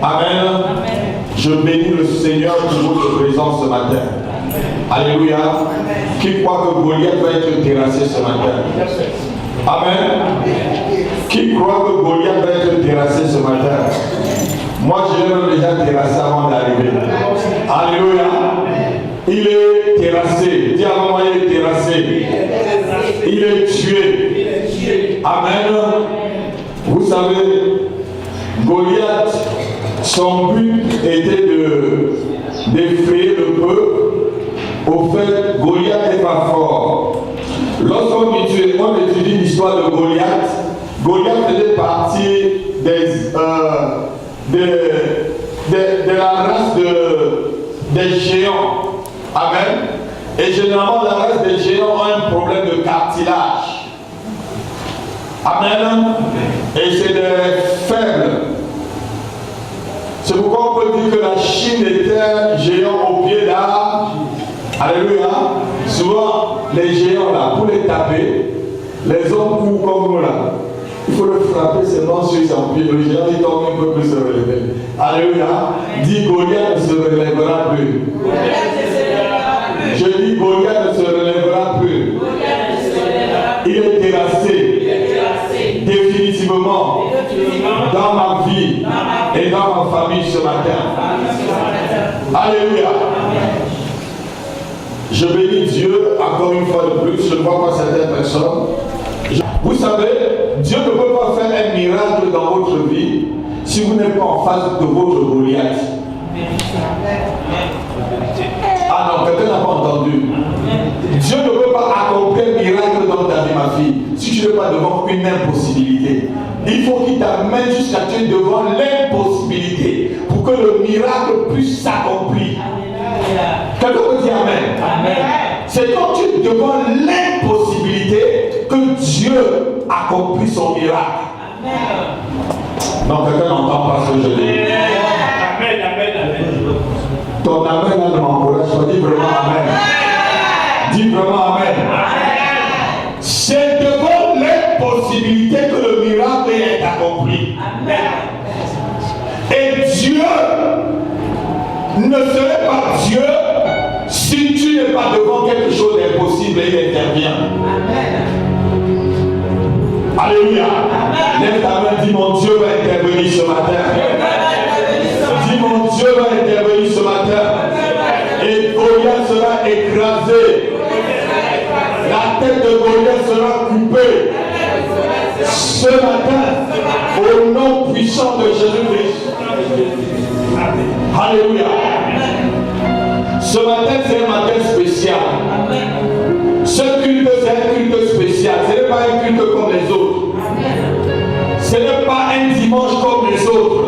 Amen. Je bénis le Seigneur pour votre présence ce matin. Alléluia. Qui croit que Goliath va être terrassé ce matin? Amen. Qui croit que Goliath va être terrassé ce matin? Moi, je l'ai déjà terrassé avant d'arriver. Alléluia. Il est terrassé. Dis avant moi, il est terrassé. Il est tué. Amen. Vous savez, Goliath, son but était d'effrayer le peuple. Au fait, Goliath n'est pas fort. Lorsqu'on étudie l'histoire de Goliath, Goliath faisait partie de la race des géants. Amen. Et généralement, la race des géants a un problème de cartilage. Amen. Et c'est des faibles. C'est pourquoi on peut dire que la Chine était un géant au pied d'arbre. Alléluia. Souvent, les géants là, pour les taper, les hommes courent comme nous là. Il faut le frapper seulement sur son pied. Le géant, il tombe, il ne peut plus se relever. Alléluia. Dis Goliath ne se relèvera plus. Je dis Goliath ne se relèvera plus. Il est terrassé. Définitivement. Dans ma vie et dans ma famille ce matin. Alléluia. Je bénis Dieu encore une fois de plus. Je ne vois pas certaines personnes. Vous savez, Dieu ne peut pas faire un miracle dans votre vie si vous n'êtes pas en face de votre Goliath. Ah non, quelqu'un n'a pas entendu. Dieu ne peut pas accomplir un miracle dans ta vie, ma fille, si tu n'es pas devant une impossibilité. Il faut qu'il t'amène jusqu'à tu es devant l'impossibilité pour que le miracle puisse s'accomplir. Quelqu'un peut dire Amen. Amen. C'est quand tu es devant l'impossibilité que Dieu accomplit son miracle. Amen. Non, quelqu'un n'entend pas ce que je dis. Amen, amen, amen. Ton amen ne m'encourage pas. Dis vraiment Amen. Dis vraiment Amen. C'est devant l'impossibilité que le miracle est accompli. Amen. Et Dieu ne serait pas Dieu si tu n'es pas devant quelque chose d'impossible et il intervient. Amen. Alléluia. Lève ta main, dis mon Dieu va intervenir ce matin. Dis mon Dieu va intervenir ce matin. Et Goliath sera écrasé. La tête de Goliath sera coupée. Ce matin, au nom puissant de Jésus-Christ. Alléluia. Ce matin, c'est un matin spécial. Ce culte, c'est un culte spécial. Ce n'est pas un culte comme les autres. Ce n'est pas un dimanche comme les autres.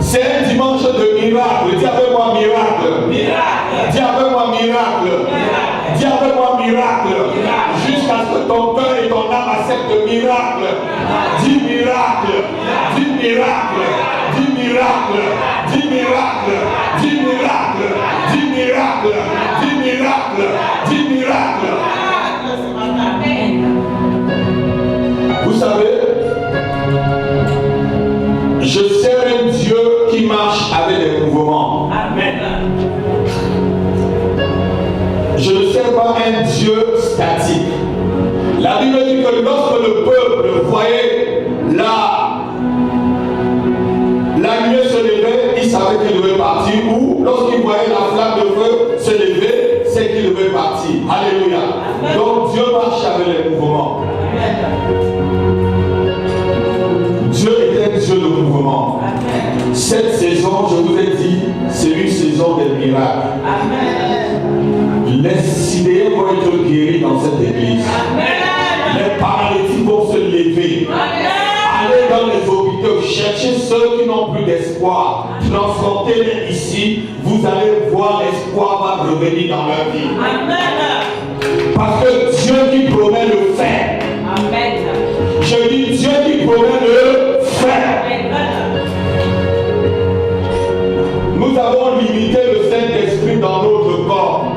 C'est un dimanche de miracle. Dis avec moi miracle. Dis avec moi miracle. Dis avec moi miracle. Jusqu'à ce que ton cœur et ton âme acceptent le miracle. Dis miracle. Dis miracle. Dis miracle. Dis miracle. Dis miracle. Dis miracle. Dis miracle. Dis miracle. Vous savez, je sers un Dieu qui marche avec des mouvements. Amen. Je ne sers pas un Dieu statique. La Bible dit que lorsque le peuple voyait la nuée se lever, il savait qu'il devait partir. Ou lorsqu'il voyait la flamme de feu se lever, c'est qu'il devait partir. Alléluia. Amen. Donc Dieu marche avec les mouvements. Dieu est un Dieu de mouvement. Amen. Cette saison, je vous ai dit, c'est une saison des miracles. Amen. Les sidérés vont être guéris dans cette église. Amen. Les paralytiques vont se lever. Amen. Allez dans les hôpitaux, cherchez ceux qui n'ont plus d'espoir. Transportez-les ici. Vous allez voir l'espoir va revenir dans leur vie. Amen. Parce que Dieu qui promet le fait. Amen. Je dis Dieu qui promet le fait. Nous avons limité le Saint-Esprit dans notre corps.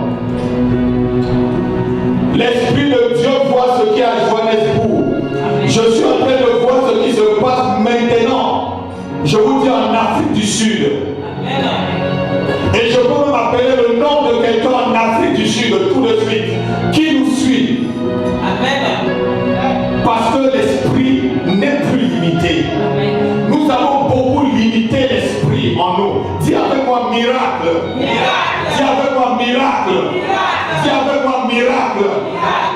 L'Esprit de Dieu voit ce qui a Johannesburg. Je suis en train de voir ce qui se passe maintenant. Je vous dis sorti en Afrique du Sud. Et je peux même appeler le nom de quelqu'un en Afrique du Sud tout de suite, qui nous suit. Parce que l'esprit n'est plus limité. Nous avons beaucoup limité l'esprit en nous. Dis avec moi miracle. Dis avec moi miracle. Dis avec moi miracle.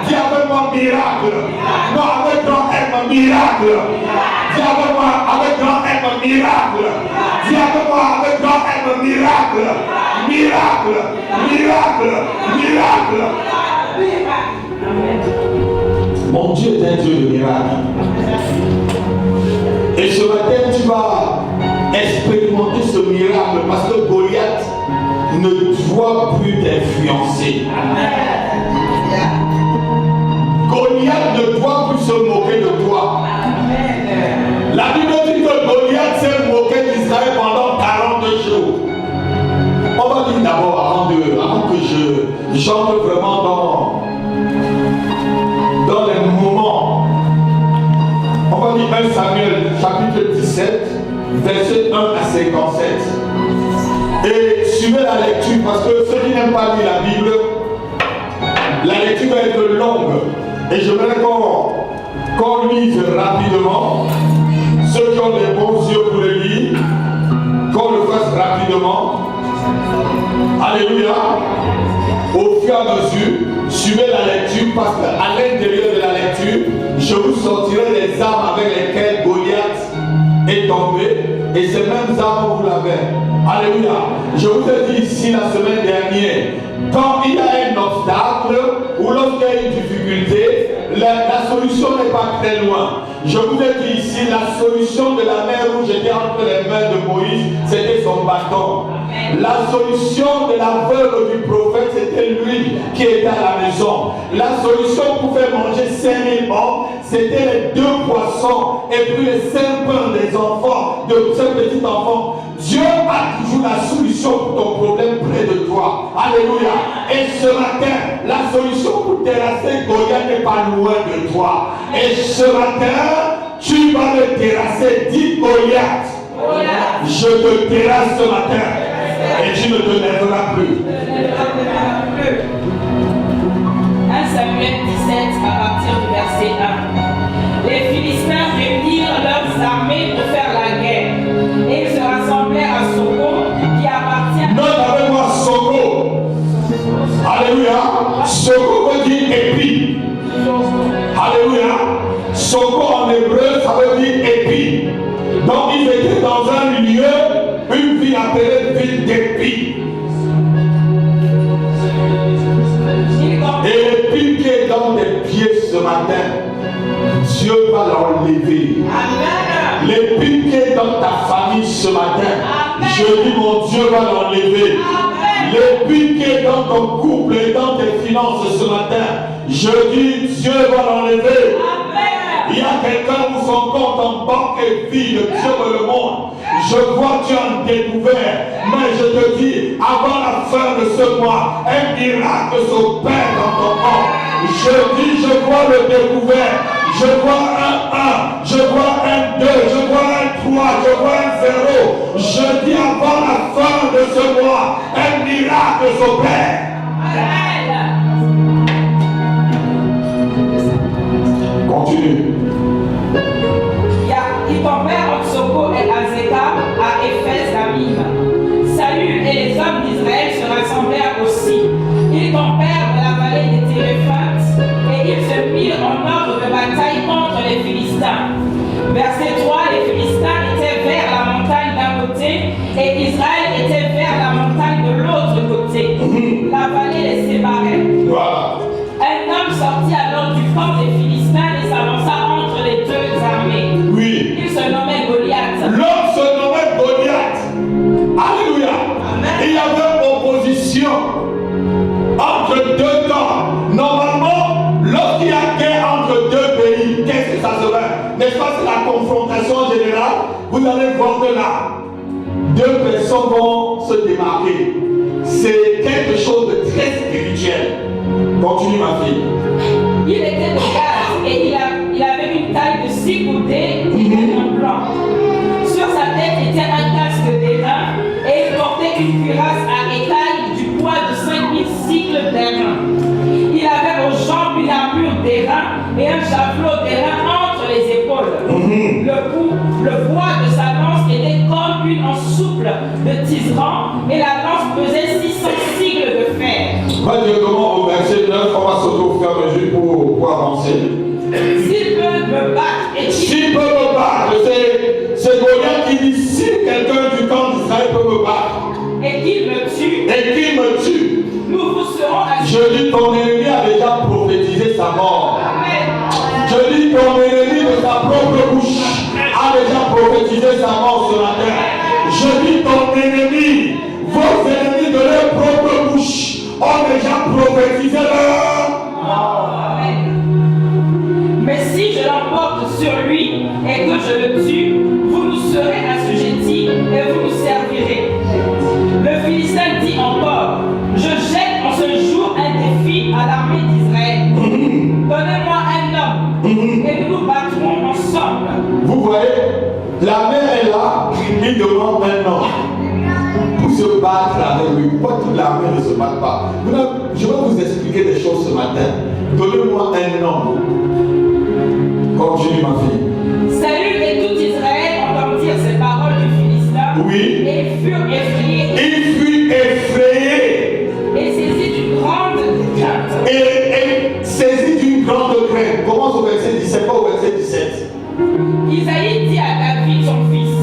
Dis avec moi miracle. Non, avec grand M, miracle. Dis avec moi avec grand M, miracle. Dis avec moi avec grand M, miracle. Miracle. Miracle. Miracle. Mon Dieu est un Dieu de miracles. Et ce matin, tu vas expérimenter ce miracle parce que Goliath ne doit plus t'influencer. Goliath ne doit plus se moquer de toi. La Bible dit que Goliath s'est moqué d'Israël pendant 40 jours. On va dire d'abord, avant que j'entre vraiment dans les moments. On va dire 1 Samuel chapitre 17, verset 1 à 57. Et suivez la lecture parce que ceux qui n'aiment pas lire la Bible, la lecture va être longue. Et je voudrais qu'on lise rapidement. Ceux qui ont les bons yeux pour le lire, qu'on le fasse rapidement. Alléluia. Au fur et à mesure, suivez la lecture parce qu'à l'intérieur de la lecture, je vous sortirai les armes avec lesquelles Goliath est tombé et ces mêmes armes vous l'avez. Alléluia. Je vous ai dit ici la semaine dernière, quand il y a un obstacle ou lorsqu'il y a une difficulté, la solution n'est pas très loin. Je vous ai dit ici, la solution de la mer Rouge était entre les mains de Moïse, c'était son bâton. La solution de la veuve du prophète, c'était lui qui était à la maison. La solution pour faire manger 5000 hommes, c'était les 2 poissons et puis les 5 pains des enfants, de ces petits enfants. Dieu a toujours la solution pour ton problème près de toi. Alléluia. Et ce matin, la solution pour terrasser Goliath n'est pas loin de toi. Et ce matin, tu vas le terrasser. Dis Goliath, je te terrasse ce matin. Et tu ne te lèveras plus. 1 Samuel 17 à partir du verset 1. Les Philistins réunirent leurs armées pour faire la guerre. Et ils se rassemblèrent à Soko, qui appartient... Note avec moi Soko. Alléluia. Soko veut dire épi. Alléluia. Soko en hébreu, ça veut dire épi. Donc ils étaient dans un lieu, une ville appelée ville d'épis. Et l'épine qui est dans tes pieds ce matin, Dieu va l'enlever. L'épine qui est dans ta famille ce matin, je dis mon Dieu va l'enlever. L'épine qui est dans ton couple et dans tes finances ce matin, je dis Dieu va l'enlever. Il y a quelqu'un où son compte en banque est vide, Dieu me le montre. Je vois Dieu en découvert, mais je te dis, avant la fin de ce mois, un miracle s'opère dans ton corps. Je dis, je vois le découvert, je vois un 1, je vois un 2, je vois un 3, je vois un 0. Je dis, avant la fin de ce mois, un miracle s'opère. Continue. Ils tombèrent entre Soko et Azekah à Éphèse à Mime. Saül et les hommes d'Israël se rassemblèrent aussi. Ils tombèrent dans la vallée des Téréphates et ils se mirent en ordre de bataille contre les Philistins. Verset 3, les Philistins étaient vers la montagne d'un côté et Israël était vers la montagne de l'autre côté. La vallée les séparait. Voilà. Un homme sortit alors du camp des Philistins et s'avança entre les deux armées. Oui. Il se nommait Goliath. L'homme se nommait Goliath. Alléluia. Amen. Il y avait opposition entre deux camps. Normalement, lorsqu'il y a guerre entre deux pays, qu'est-ce que ça serait? N'est-ce pas, c'est la confrontation générale. Vous allez voir que là, deux personnes vont se démarquer. C'est quelque chose de très spirituel. Continue ma fille. Il était de Gath et il avait une taille de 6 coudées et un blanc. Sur sa tête était un souple de Tisran et la lance pesait 600 sicles de fer. Va directement au verset 9, on va sauter au fur et à mesure pour avancer. S'il peut me battre et S'il peut me battre, c'est Goliath qui dit si quelqu'un du camp d'Israël peut me battre qu'il me tue, nous vous serons à je dis ton ennemi a déjà prophétisé sa mort. Amen. Je dis ton ennemi de sa propre bouche a déjà prophétisé sa mort sur la terre. Je dis ton ennemi, vos ennemis de leur propre bouche ont déjà prophétisé leur mort. Mais si je l'emporte sur lui et que je le tue, vous nous serez assujettis et vous nous servirez. Le Philistin dit encore, je jette en ce jour un défi à l'armée d'Israël. Donnez-moi un homme et nous nous battrons ensemble. Vous voyez, la mère est là, il demande un homme pour se battre avec lui. Pourquoi toute l'armée ne se bat pas? Je vais vous expliquer des choses ce matin. Donnez-moi un homme. Continue ma fille. Saül et tout Israël entendirent ces paroles du Philistin. Oui. Et ils furent effrayés. Il fut effrayé. Et saisis d'une grande crainte. Et saisi d'une grande crainte. Commence au verset 17, pas au verset 17. Isaïe dit à David son fils,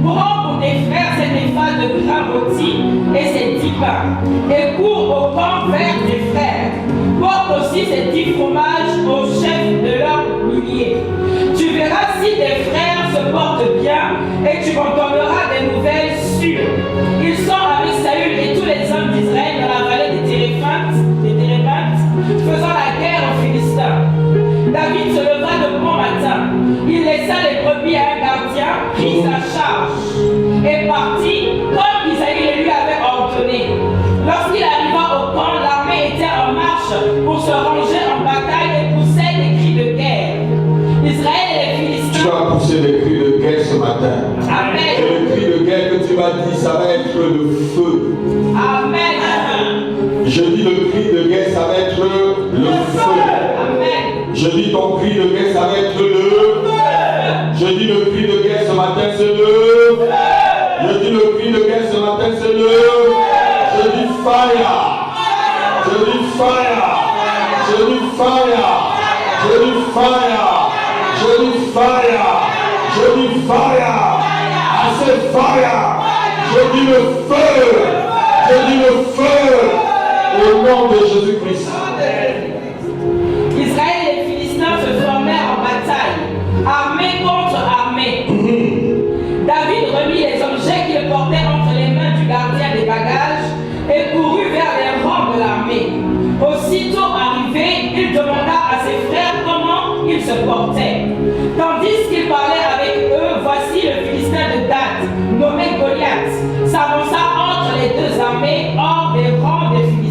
prends pour tes frères cette épha de grains rôtis et ces 10 pains, et cours au camp vers tes frères. Porte aussi ces 10 fromages au chef de leurs milliers. Tu verras si tes frères se portent bien, et tu m'en donneras des nouvelles sûres. Ils sont avec Saül et tous les hommes d'Israël dans la vallée des Téréphates, faisant la guerre aux Philistins. David se leva de bon matin. Il laissa les brebis à un gardien, prit sa charge et partit comme Isaïe le lui avait ordonné. Lorsqu'il arriva au camp, l'armée était en marche pour se ranger en bataille et poussait des cris de guerre. Israël et les Philistins. Tu vas pousser des cris de guerre ce matin. Amen. Et le cri de guerre que tu vas dire, ça va être le feu. Amen. Je dis le cri de guerre, ça va être le feu. Amen. Je dis ton cri de guerre, ça va être le feu. Je dis le cri de guerre ce matin, c'est le feu. Je dis le cri de guerre ce matin, c'est le feu. Je dis fire. Je dis fire. Je dis fire. Je dis fire. Je dis fire. Je dis fire. Assez fire. Je dis le feu. Je dis le feu. Au nom de Jésus-Christ. Israël et les Philistins se formèrent en bataille, armée contre armée. David remit les objets qu'il portait entre les mains du gardien des bagages et courut vers les rangs de l'armée. Aussitôt arrivé, il demanda à ses frères comment ils se portaient. Tandis qu'il parlait avec eux, voici le Philistin de Gath, nommé Goliath, s'avança entre les deux armées hors des rangs des Philistins.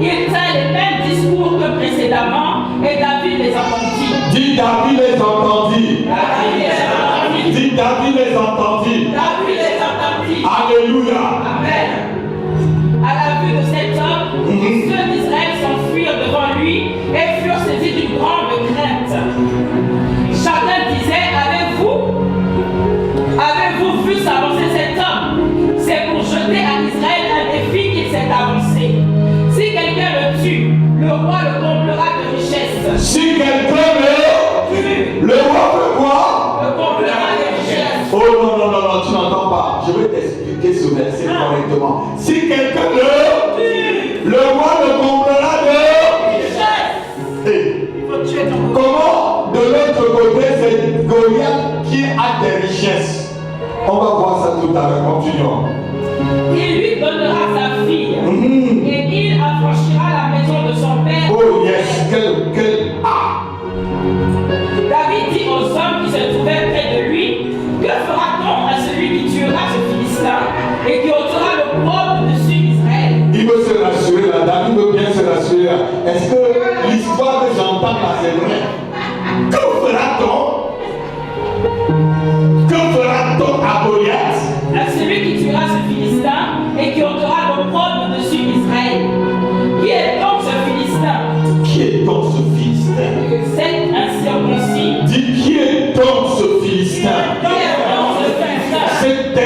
Il tint les mêmes discours que précédemment et David les entendit. Dis David les entendit. David les entendit. Dis David les entendit. David les entendit. Alléluia. Amen. À la vue de cet homme, ceux d'Israël s'enfuirent devant lui et furent saisis d'une grande crainte. Chacun disait, avez-vous vu s'avancer cet homme? C'est pour jeter à Israël un défi qu'il s'est avancé. Si quelqu'un le tue, le roi le comblera de richesses. Si quelqu'un le roi fait quoi? Le comblera de richesses. Oh non, tu n'entends pas. Je vais t'expliquer ce verset correctement. Si quelqu'un le roi le comblera de richesses. Hey. Comment de l'autre côté c'est Goliath qui a des richesses? On va voir ça tout à l'heure. Continuons. Il lui donnera sa fille et il affranchira la maison de son père. Oh yes, quel David dit aux hommes qui se trouvaient près de lui, que fera-t-on à celui qui tuera ce Philistin et qui ôtera le propre dessus d'Israël? Il veut se rassurer là, David veut bien se rassurer là. Est-ce que l'histoire que j'entends là c'est vrai? Que fera-t-on? Que fera-t-on à Goliath? À celui qui tuera ce Philistin et qui ôtera le propre dessus d'Israël. Qui est donc ce Philistin? Qui est donc ce Philistin? C'est incirconcis. Dis qui est donc ce Philistin? Qui est donc ce Philistin? Cet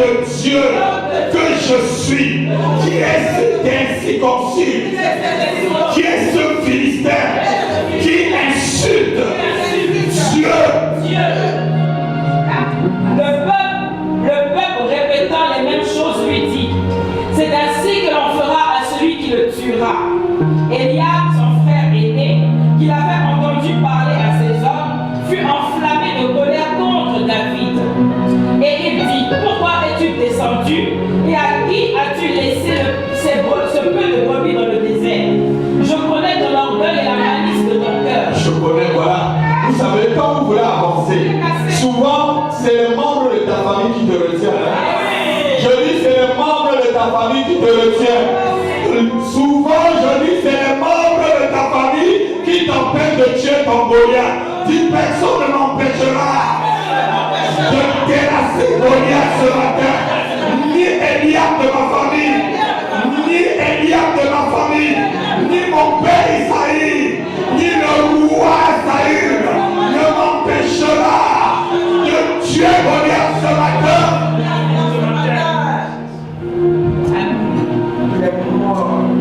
de Dieu que je suis, qui est cet incirconcis, qui est ce Philistin, qui insulte Dieu. Le peuple répétant les mêmes choses lui dit, c'est ainsi que l'on fera à celui qui le tuera. Eliab, son frère aîné, qui avait entendu parler à ses hommes, fut enflammé de colère contre David. Et il dit, pourquoi es-tu descendu et à qui as-tu laissé ce peu de brebis dans le désert? Je connais ton orgueil et la malice de ton cœur. Je connais, voilà. Vous savez, quand vous voulez avancer, souvent, c'est les membres de ta famille qui te retiennent. Je dis, c'est les membres de ta famille qui te retiennent. Souvent, je dis, c'est les membres de ta famille qui t'empêchent de tuer ton Goliath. Dis, personne ne m'empêchera de terrasser Goliath ce matin. Ni Eliab de ma famille, ni Eliab de ma famille, ni mon père Isaïe, ni le roi Saül ne m'empêchera de tuer Goliath ce matin.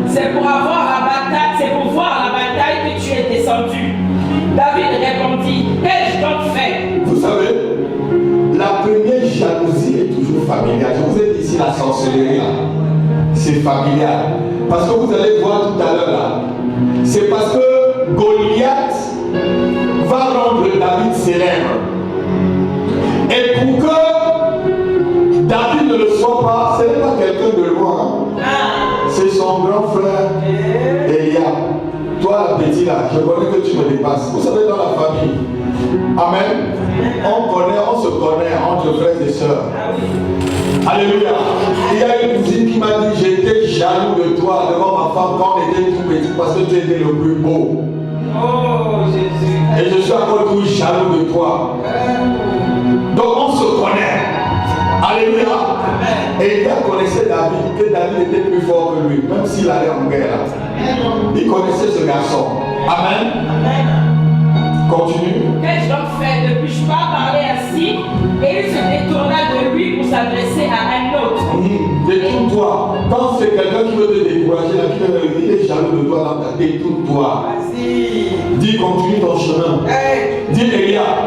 C'est pour voir la bataille que tu es descendu. David répondit, qu'ai-je donc fait? Vous savez, la première jalousie est toujours familiale. Je vous ai dit ici la sorcellerie là, c'est familial. Parce que vous allez voir tout à l'heure là, c'est parce que Goliath va rendre David célèbre. Et pour que David ne le soit pas, ce n'est pas quelqu'un de loin. C'est son grand frère Eliab. Toi, la petite là, je connais que tu me dépasses. Vous savez, dans la famille, amen, on se connaît entre frères et sœurs. Alléluia. Il y a une cousine qui m'a dit, j'étais jaloux de toi devant ma femme quand on était tout petit parce que tu étais le plus beau. Oh, Jésus. Et je suis encore toujours jaloux de toi. Donc on se connaît. Alléluia. Et il connaissait David, que David était plus fort que lui, même s'il allait en guerre. Il connaissait ce garçon. Amen. Continue. Qu'ai-je donc fait? Ne puis-je pas parler ainsi? Et il se détourna de lui pour s'adresser à un autre. Détourne-toi. Quand c'est quelqu'un qui veut te décourager, il est jaloux de toi dans ta tête, détourne-toi. Dis, continue ton chemin. Dis, Eliab,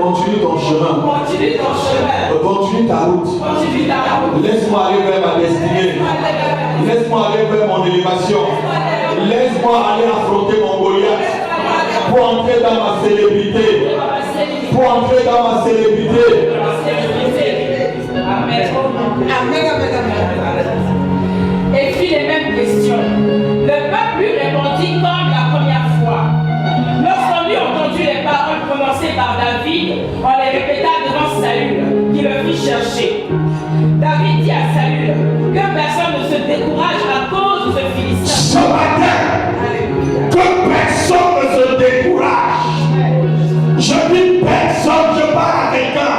continue ton chemin. Continue ton chemin. Continue ta route. Continue ta route. Laisse-moi aller vers ma destinée. Laisse-moi aller vers mon élévation. Laisse-moi aller affronter mon Goliath. Pour entrer dans ma célébrité. Pour entrer dans ma célébrité. Amen. Et fit les mêmes questions. Le peuple lui répondit comme la première fois. Lorsqu'on eut entendu les paroles prononcées par David, on les répéta devant Saül, qui le fit chercher. David dit à Saül que personne ne se décourage à cause de ce Philistin. Ce matin, que personne ne se décourage. Je dis personne, je parle à quelqu'un.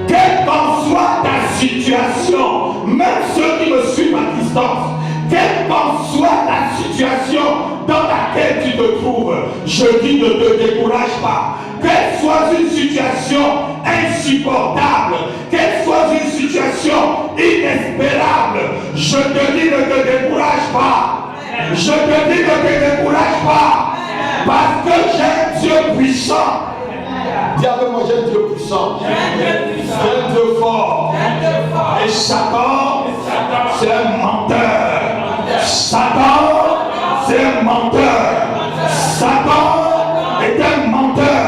Quelle qu'en soit ta situation, même ceux qui me suivent à distance, quelle qu'en soit la situation dans laquelle tu te trouves, je dis ne te décourage pas. Quelle soit une situation insupportable, quelle soit une situation inespérable, je te dis ne te décourage pas. Je te dis ne te décourage pas. Parce que j'ai un Dieu puissant. Dis avec moi, j'ai un Dieu puissant. J'ai un Dieu fort. Et Satan, c'est un menteur. Satan, c'est un menteur. Satan est un menteur.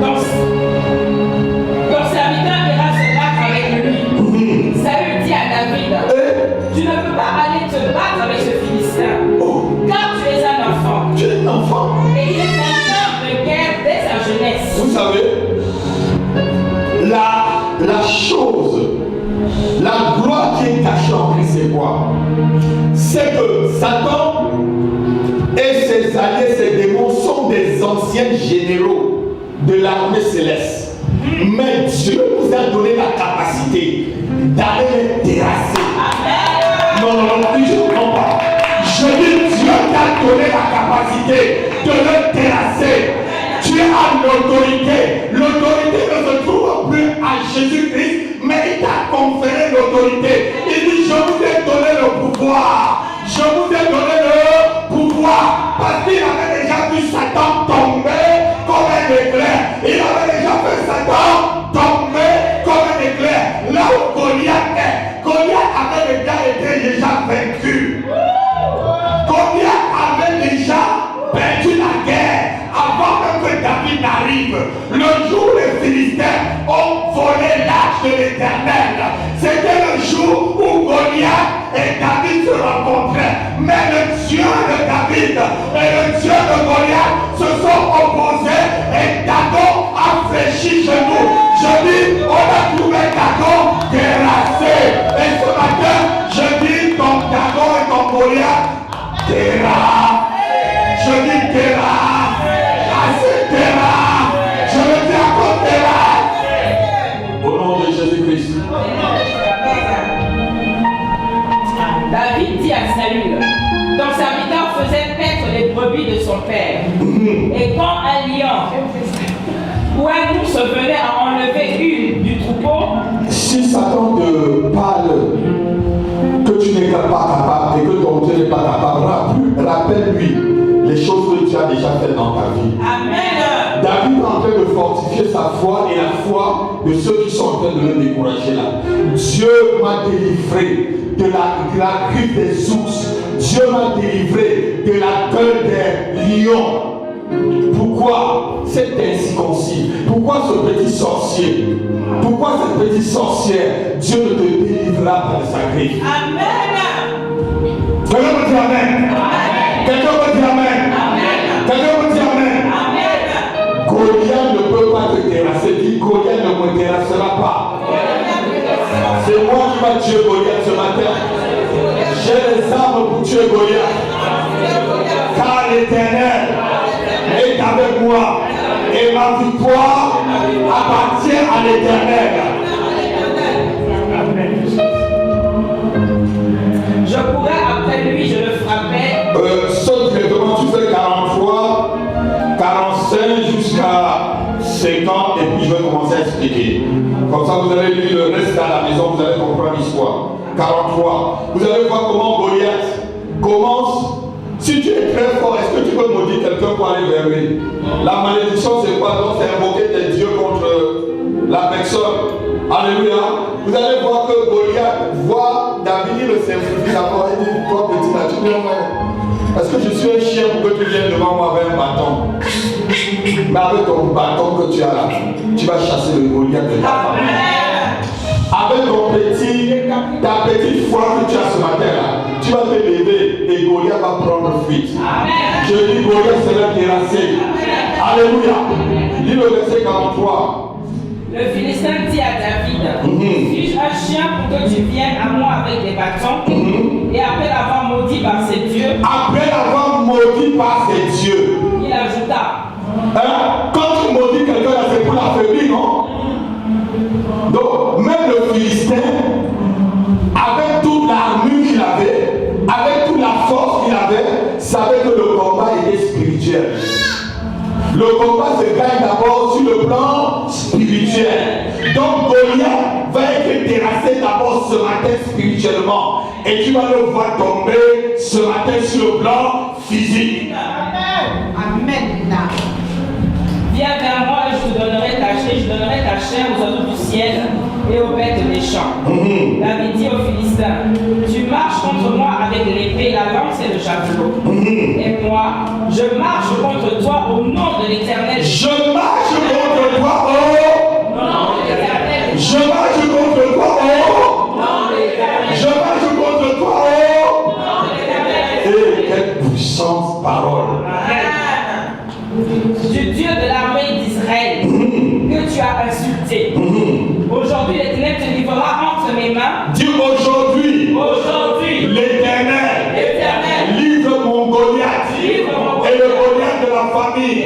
Ton serviteur ira se battre avec lui. Saül dit à David, tu ne peux pas aller te battre avec ce Philistin, car tu es un enfant. Tu es un enfant. Et il est un homme de guerre dès sa jeunesse. Vous savez, la chose, la gloire qui est cachée en Christ, c'est quoi? C'est que Satan et ses alliés, ses démons sont des anciens généraux de l'armée céleste. Mais Dieu nous a donné la capacité d'aller les terrasser. Non, je ne comprends pas. Je dis Dieu t'a donné la capacité de le terrasser. Tu as l'autorité. L'autorité ne se trouve Jésus-Christ, mais il t'a conféré l'autorité. Il dit, je vous ai donné le pouvoir. Je vous ai donné le pouvoir. Parce qu'il avait déjà vu Satan tomber comme un éclair. Il avait déjà vu Satan tomber comme un éclair. Là où Goliath est, Goliath avait déjà vaincu. Goliath avait déjà perdu la guerre avant même que David n'arrive. Le jour où les Philistins ont volé l'arche de l'Éternel, c'était le jour où Goliath et David se rencontraient. Mais le Dieu de David et le Dieu de Goliath se sont opposés et Dagon a fléchi chez nous. Je dis, on a trouvé Dagon terrassé. Et ce matin, je dis, ton Dagon et ton Goliath terrassé. Je dis terrasse, assez terrasse, je le dis encore terrasse. Au nom de Jésus-Christ. David dit à Saül, ton serviteur faisait paître les brebis de son père. Et quand un lion ou un ours venait à enlever une du troupeau, si Satan te parle que tu n'es pas capable et que ton Dieu n'est pas capable, rappelle-lui les choses que tu as déjà faites dans ta vie. Amen. David est en train de fortifier sa foi et la foi de ceux qui sont en train de le décourager là. Dieu m'a délivré de la griffe des ours. Dieu m'a délivré de la gueule des lions. Pourquoi cet incirconcis? Pourquoi ce petit sorcier? Pourquoi cette petite sorcière? Dieu ne te délivrera pas de sa griffe. Amen. Quelqu'un me dit Amen. Quelqu'un me dit Amen. Quelqu'un me dit Amen. Goliath ne peut pas te terrasser. Dis Goliath ne me terrassera pas. C'est moi qui vais tuer Goliath ce matin. J'ai les armes pour tuer Goliath. Car l'Éternel est avec moi. Et ma victoire appartient à l'Éternel. Je courais après lui, je le frappais. Sauf que comment tu fais 43, 45 jusqu'à 50 et puis je vais commencer à expliquer. Comme ça vous allez lire le reste à la maison, vous allez comprendre l'histoire. 43. Vous allez voir comment Goliath commence. Si tu es très fort, est-ce que tu peux maudire quelqu'un pour aller vers lui? La malédiction c'est quoi? Donc c'est invoquer tes dieux contre la personne. Alléluia. Vous allez voir que Goliath voit David, il le simplifie d'abord et dit, toi petit là, tu viens voir. Est-ce que je suis un chien pour que tu viennes devant moi avec un bâton? Mais avec ton bâton que tu as là, tu vas chasser le Goliath de ta famille. Avec ta petite foi que tu as ce matin là, tu vas te lever et Goliath va prendre fuite. Je dis Goliath sera terrassé. Alléluia. Lis le verset 43. Le Philistin dit à David, suis-je un chien pour que tu viennes à moi avec des bâtons? Et après l'avoir maudit par ses dieux, il ajouta, quand tu maudis quelqu'un, c'est pour l'affaiblir, non? Donc, même le Philistin, avec toute l'armure qu'il avait, avec toute la force qu'il avait, savait que le combat était spirituel. Le combat se gagne d'abord sur le plan spirituel. Donc Goliath va être terrassé d'abord ce matin spirituellement. Et tu vas le voir tomber ce matin sur le plan physique. Amen. Viens vers moi et je donnerai ta chair aux oiseaux du ciel et aux bêtes des champs. David dit aux Philistins, tu marches contre moi avec l'épée, la lance et le javelot. Et moi, je marche contre toi au nom de l'Éternel. Je marche contre toi au nom de l'Éternel. Je marche contre toi au nom de l'Éternel. Je marche contre toi au nom de l'Éternel. Et quelle puissante parole. Du Dieu de l'armée d'Israël que tu as insulté. Aujourd'hui, l'Éternel te livrera entre mes mains. Dis aujourd'hui. Aujourd'hui, l'Éternel livre mon Goliath et le Goliath de la famille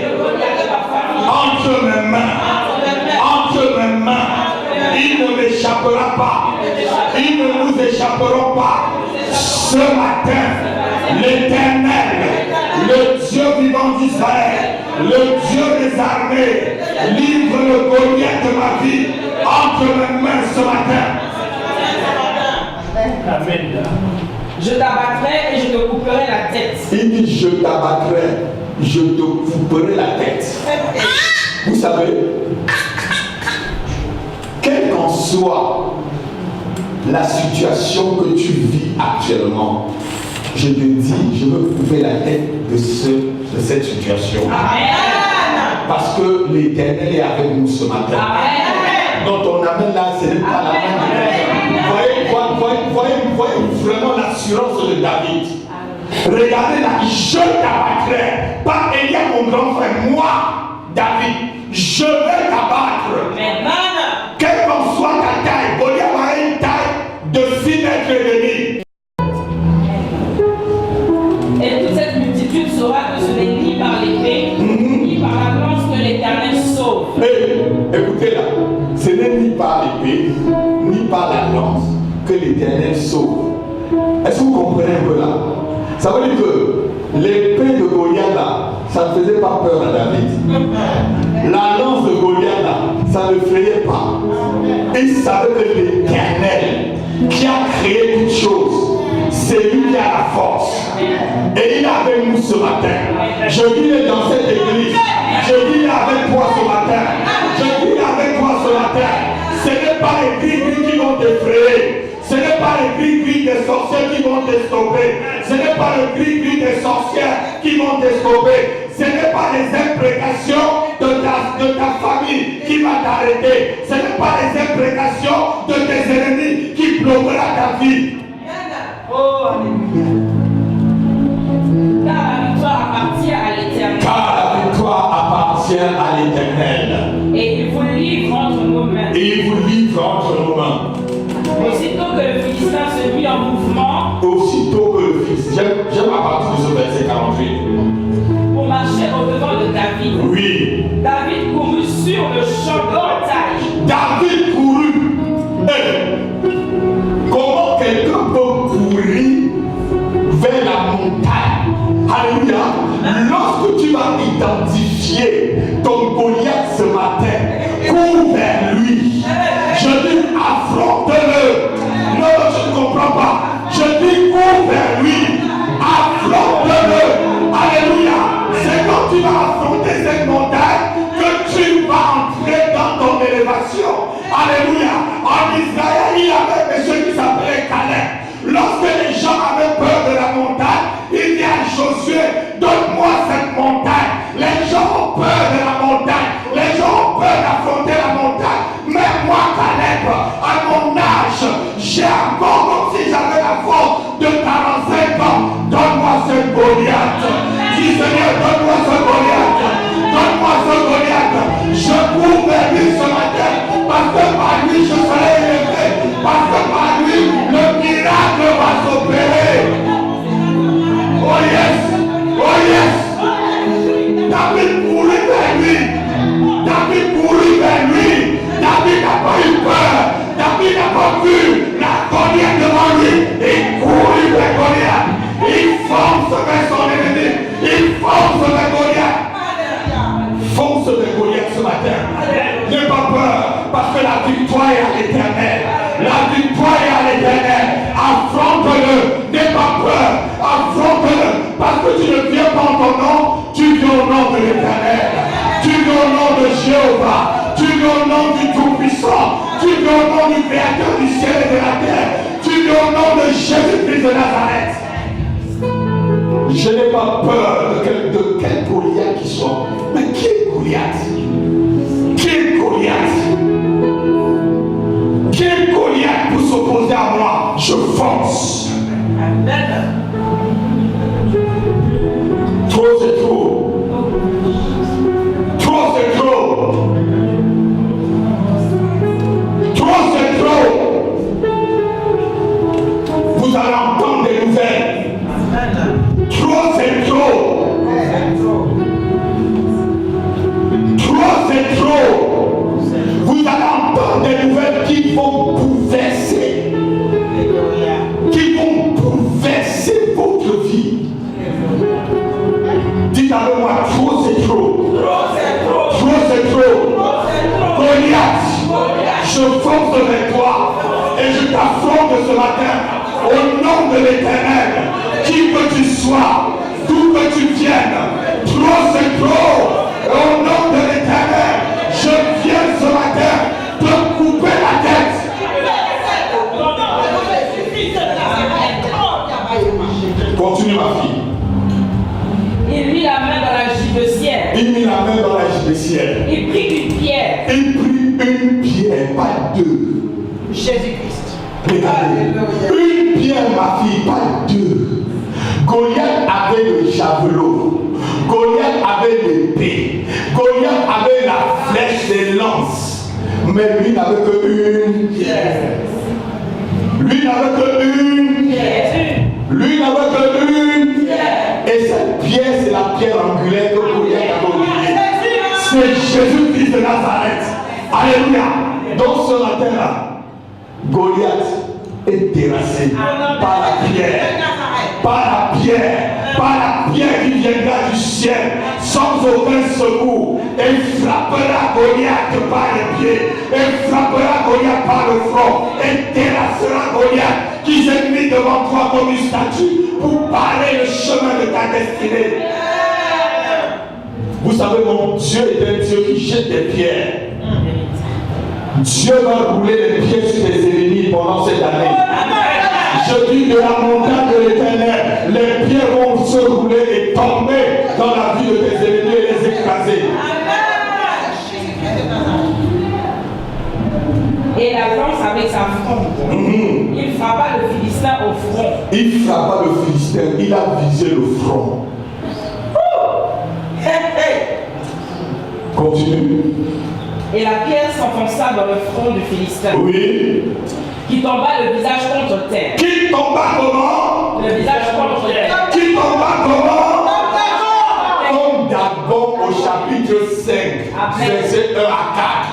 entre mes mains. Entre mes mains. Il ne m'échappera pas. Ils ne nous échapperont pas. Ce matin, l'Éternel, le Dieu vivant d'Israël, le Dieu des armées, livre le Goliath de ma vie entre Je t'abattrai et je te couperai la tête. Il dit je t'abattrai, je te couperai la tête. Vous savez, quelle qu'en soit la situation que tu vis actuellement, je te dis, je veux couper la tête de cette situation. Amen. Parce que l'Éternel est avec nous ce matin. Amen. Donc on amène là, ce n'est pas la même. Voyez vraiment l'assurance de David. Regardez là, je t'abattrai. Pas Elia mon grand frère, moi, David, je vais t'abattre. Amen. Quelle qu'en soit ta taille, Goliath a une taille de 6 mètres et demi. Et toute cette multitude saura que ce n'est ni par l'épée, ni par la lance que l'Éternel sauve. Écoutez là, ce n'est ni par l'épée, ni par la lance que l'Éternel sauve. Est-ce que vous comprenez un peu là? Ça veut dire que l'épée de Goliath là, ça ne faisait pas peur à David. La lance de Goliath là, ça ne frayait pas. Il savait que l'Éternel qui a créé toutes choses, c'est lui qui a la force. Et il est avec nous ce matin. Je dis dans cette église, je dis avec toi ce matin. Je dis avec toi ce matin. Ce n'est pas les cris qui vont t'effrayer. Ce n'est pas les cris des sorciers qui vont te stopper. Ce n'est pas le cri des sorcières qui vont te stopper. Ce n'est pas les imprécations de ta famille qui va t'arrêter. Ce n'est pas les imprécations de tes ennemis qui bloquera ta vie. Oh, alléluia. Car la victoire appartient à l'Éternel. Car la victoire appartient à l'Éternel. Et il vous livre entre nos mains. Et il vous livre entre nos mains. Aussitôt que le Philistin se mit en mouvement. Aussitôt que le Philistin. J'aime à partir de ce verset 48. Pour marcher au-devant de David. Oui. David courut sur le champ de bataille. David courut. Comment quelqu'un peut courir vers la montagne? Alléluia. Lorsque tu vas identifier ton Goliath ce matin, cours vers lui. Je dis affronte-le. Non, je ne comprends pas. Je dis cours vers lui. Affronte-le. Alléluia. C'est quand tu vas affronter cette montagne que tu vas entrer dans ton élévation. Alléluia. En Israël, il y avait monsieur qui s'appelait Caleb. Lorsque les gens avaient peur de la montagne, il dit à Josué, donne-moi cette montagne. Les gens ont peur de la montagne. Les gens ont peur d'affronter la montagne. Mais moi, Caleb, à mon âge, j'ai encore, comme si j'avais la force de 45 ans, donne-moi ce Goliath. Dis Seigneur, donne-moi ce Goliath. Donne-moi ce Goliath. Je cours vers lui ce matin, parce que par lui je serai élevé. Parce que par lui, le miracle va s'opérer. Oh yes! Oh yes! David courut vers lui. David courut vers lui. David n'a pas eu peur. David n'a pas vu la Goliath devant lui. Il courut vers Goliath. Il fonce vers son ennemi. Il fonce vers Goliath. Fonce vers Goliath ce matin. N'aie pas peur, parce que la victoire est à l'Éternel. La victoire est à l'Éternel. Affronte-le. N'aie pas peur. Affronte-le. Parce que tu ne viens pas en ton nom, tu viens au nom de l'Éternel. Tu viens au nom de Jéhovah. Tu viens au nom du Tout-Puissant. Tu viens au nom du Créateur du ciel et de la terre. Tu viens au nom de Jésus-Christ de Nazareth. Je n'ai pas peur de quel Goliath qui soit. Mais qui est Goliath? Qui est Goliath? Qui est Goliath pour s'opposer à moi? Je fonce. Trop c'est trop. Trop c'est trop. Trop c'est trop. Vous allez entendre des nouvelles. Trop c'est trop. Trop c'est trop. Vous allez entendre des nouvelles qui vont bouleverser. Qui vont bouleverser votre vie. Dites avec moi, trop c'est trop. Trop c'est trop. Goliath, je fonce vers toi et je t'affronte ce matin au nom nom de l'Éternel, qui que tu sois, d'où que tu viennes, trop c'est trop. Au nom de l'Éternel, je viens ce matin te couper la tête. Continue ma fille. Il mit la main dans la gibecière. Il mit la main dans la gibecière. Il prit une pierre. Il prit une pierre, pas deux. Jésus-Christ. Regardez, une pierre ma fille, pas deux. Goliath avait le javelot. Goliath avait l'épée. Goliath avait la flèche des lances. Mais lui n'avait que une pierre. Lui n'avait que une pierre. Lui n'avait que une pierre. Et cette pierre, c'est la pierre angulaire que Goliath a oubliée. C'est Jésus-Christ de Nazareth. Alléluia. Donc ce matin-là, Goliath est terrassé par la pierre. Par la pierre qui viendra du ciel, sans aucun secours, et frappera Goliath par les pieds, et frappera Goliath par le front, et terrassera Goliath qui s'est mis devant toi comme une statue pour barrer le chemin de ta destinée. Vous savez, mon Dieu est un Dieu qui jette des pierres. Dieu va rouler les pieds sur tes ennemis pendant cette année. Je dis de la montagne de l'Éternel, les pierres vont se rouler et tomber dans la vie de tes ennemis et les écraser. Et la lance avec sa fronde. Il frappa le Philistin au front. Il frappa le Philistin, il a visé le front. Continue. Et la pierre s'enfonça dans le front du Philistin. Oui. Qui tomba le visage contre terre. Qui tomba comment? Le visage contre terre. Qui tomba comment? Comme Dagon au chapitre 5, verset 1 à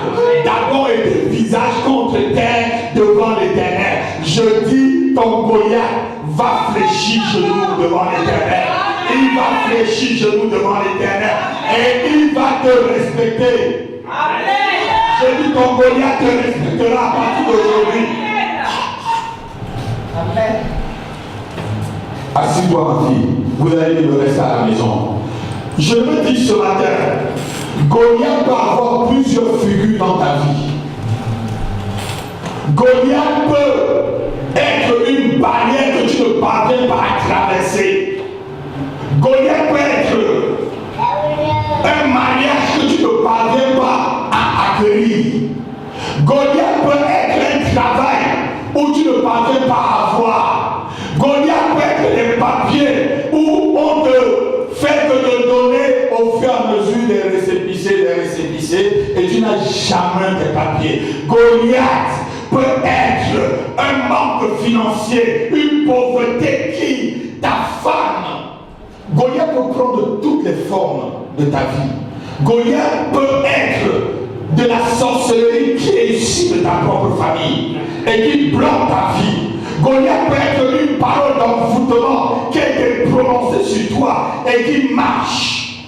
4. Dagon était visage contre terre devant l'Éternel. Je dis, ton Goliath va fléchir genoux devant l'Éternel. Il va fléchir genoux devant l'Éternel. Et il va te respecter. Amen. Je dis, ton Goliath te respectera à partir d'aujourd'hui. Amen. Assis-toi ma fille, vous allez le rester à la maison. Je me dis ce matin, Goliath peut avoir plusieurs figures dans ta vie. Goliath peut être une barrière que tu ne parviens pas à traverser. Goliath peut être un mariage que tu ne parviens pas à accueillir. Goliath peut être un travail où tu ne parviens pas à avoir. Goliath peut être des papiers où on te fait que te donner au fur et à mesure des récépissés et tu n'as jamais tes papiers. Goliath peut être un manque financier, une pauvreté qui t'affame. Goliath peut prendre toutes les formes de ta vie. Goliath peut être de la sorcellerie qui est issue de ta propre famille et qui bloque ta vie. Goliath peut être une parole d'envoûtement qui a été prononcée sur toi et qui marche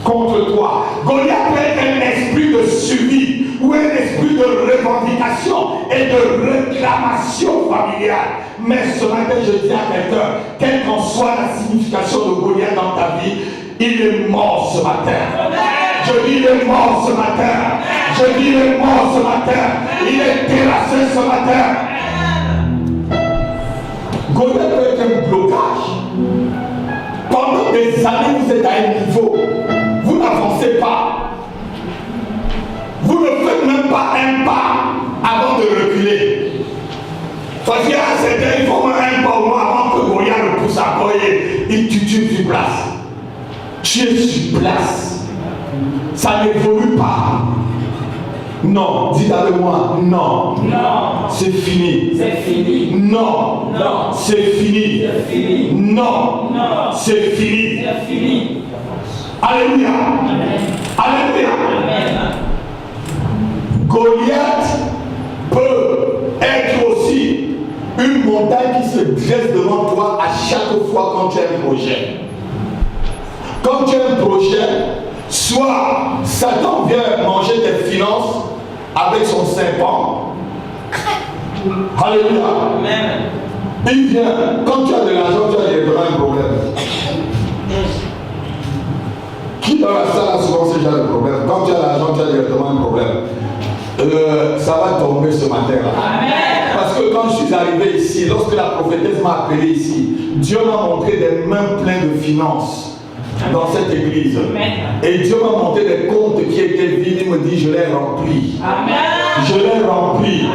contre toi. Goliath peut être un esprit de suivi ou un esprit de revendication et de réclamation familiale. Mais ce matin, je dis à quelqu'un, quelle qu'en soit la signification de Goliath dans ta vie, il est mort ce matin. Je dis il est mort ce matin. Je dis il est mort ce matin. Il est terrassé ce matin. Goliath peut être un blocage. Pendant des années, vous êtes à un niveau. Vous n'avancez pas. Vous ne faites même pas un pas avant de reculer. Parce qu'il y a un certain, il faut un pas au moins avant que Goliath le pousse à coller. Et tu es sur place. Tu es sur place. Ça n'évolue pas. Non, dites avec moi, non. Non. C'est fini. C'est fini. Non. Non. C'est fini. C'est fini. Non. Non. C'est fini. C'est fini. Alléluia. Amen. Alléluia. Amen. Goliath peut être aussi une montagne qui se dresse devant toi à chaque fois quand tu as un projet. Quand tu as un projet, soit Satan vient manger tes finances avec son serpent. Alléluia. Amen. Il vient, quand tu as de l'argent, tu as directement un problème. Qui dans la salle a souvent ce genre de problème? Quand tu as l'argent, tu as directement un problème. Ça va tomber ce matin-là. Parce que quand je suis arrivé ici, lorsque la prophétesse m'a appelé ici, Dieu m'a montré des mains pleines de finances dans cette église. Et Dieu m'a montré des comptes qui étaient vides. Il me dit, je l'ai rempli. Je l'ai rempli.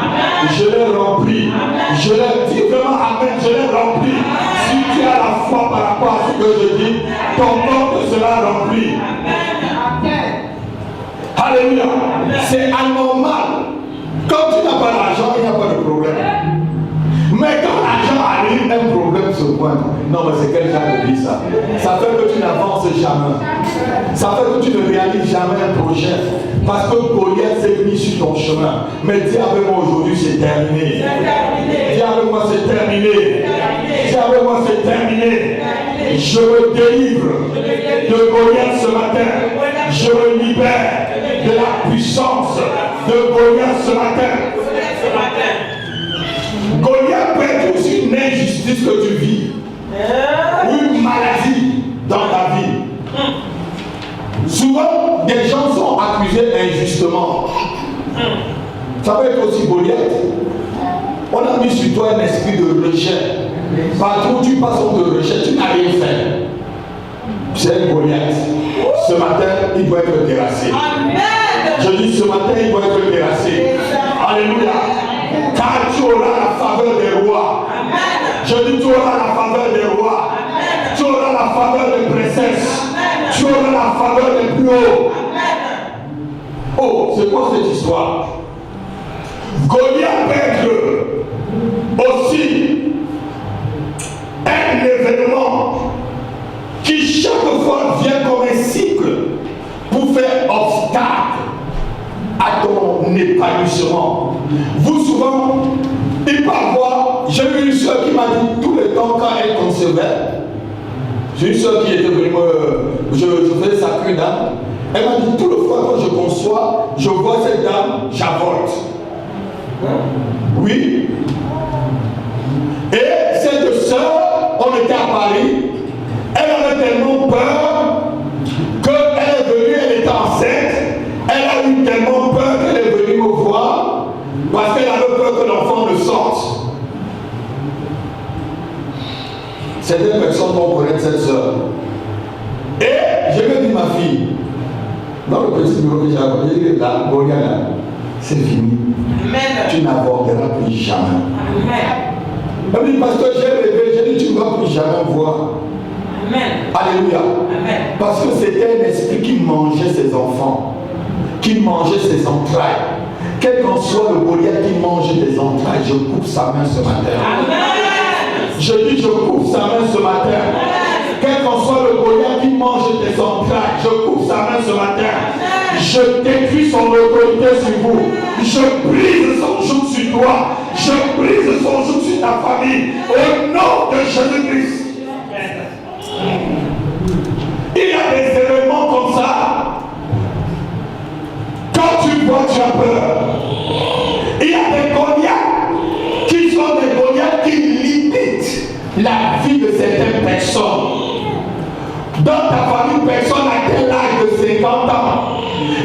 Je l'ai rempli. Je l'ai dit vraiment, amen, je l'ai rempli. Si tu as la foi par rapport à ce que je dis, ton compte sera rempli. Alléluia. C'est anormal. Quand tu n'as pas d'argent, il n'y a pas de problème. Mais quand l'argent arrive, un problème se pointe. Non, mais c'est quel genre de vie ça? Ça fait que tu n'avances jamais. Ça fait que tu ne réalises jamais un projet. Parce que Goliath s'est mis sur ton chemin. Mais dis avec moi aujourd'hui, c'est terminé. Dis avec moi, c'est terminé. Dis avec moi, c'est terminé. Je me délivre de Goliath ce matin. Je me libère de la puissance de Goliath ce matin. Goliath peut être aussi une injustice que tu vis, ou une maladie dans ta vie. Souvent, des gens sont accusés injustement. Ça peut être aussi Goliath. On a mis sur toi un esprit de rejet. Partout où tu passes, on te rejette, tu n'as rien fait. C'est un Goliath. Ce matin, il doit être terrassé. Je dis ce matin, il doit être terrassé. Alléluia. Car tu auras la faveur des rois. Je dis tu auras la faveur des rois. Tu auras la faveur des princesses. Tu auras la faveur des plus hauts. Oh, c'est quoi cette histoire? Goliath peut être aussi un événement qui chaque fois vient comme un cycle pour faire obstacle à ton épanouissement. Vous souvent, il peut avoir, j'ai eu une soeur qui m'a dit tout le temps quand elle concevait, j'ai une soeur qui était venue je faisais sa cure d'âme, elle m'a dit tout le fois quand je conçois, je vois cette dame, j'avorte. Oui. Et cette soeur, on était à Paris, elle avait tellement peur qu'elle est venue, elle était enceinte, elle a eu tellement peur qu'elle est venue me voir parce qu'elle avait peur que l'enfant ne sorte. Certaines personnes vont connaître cette soeur. Et je lui ai dit, ma fille, dans le petit bureau que j'ai accompagné, j'ai dit, là, Goliath, c'est fini. Amen. Tu n'avorteras plus jamais. Amen. Elle me dit, pasteur, j'ai rêvé, j'ai dit, tu ne vas plus jamais voir. Amen. Alléluia. Amen. Parce que c'était un esprit qui mangeait ses enfants, qui mangeait ses entrailles. Quel qu'en soit le Goliath qui mange des entrailles, je coupe sa main ce matin. Amen. Je dis, je coupe sa main ce matin. Amen. Quel qu'en soit le Goliath qui mange tes entrailles, je coupe sa main ce matin. Amen. Je détruis son autorité sur vous. Je brise son joug sur toi. Je brise son joug sur ta famille. Au nom de Jésus-Christ. Il y a des événements comme ça. Quand tu vois, tu as peur. Il y a des Goliaths qui sont des Goliaths qui limitent la vie de certaines personnes. Dans ta famille, personne n'a tel âge de 50 ans.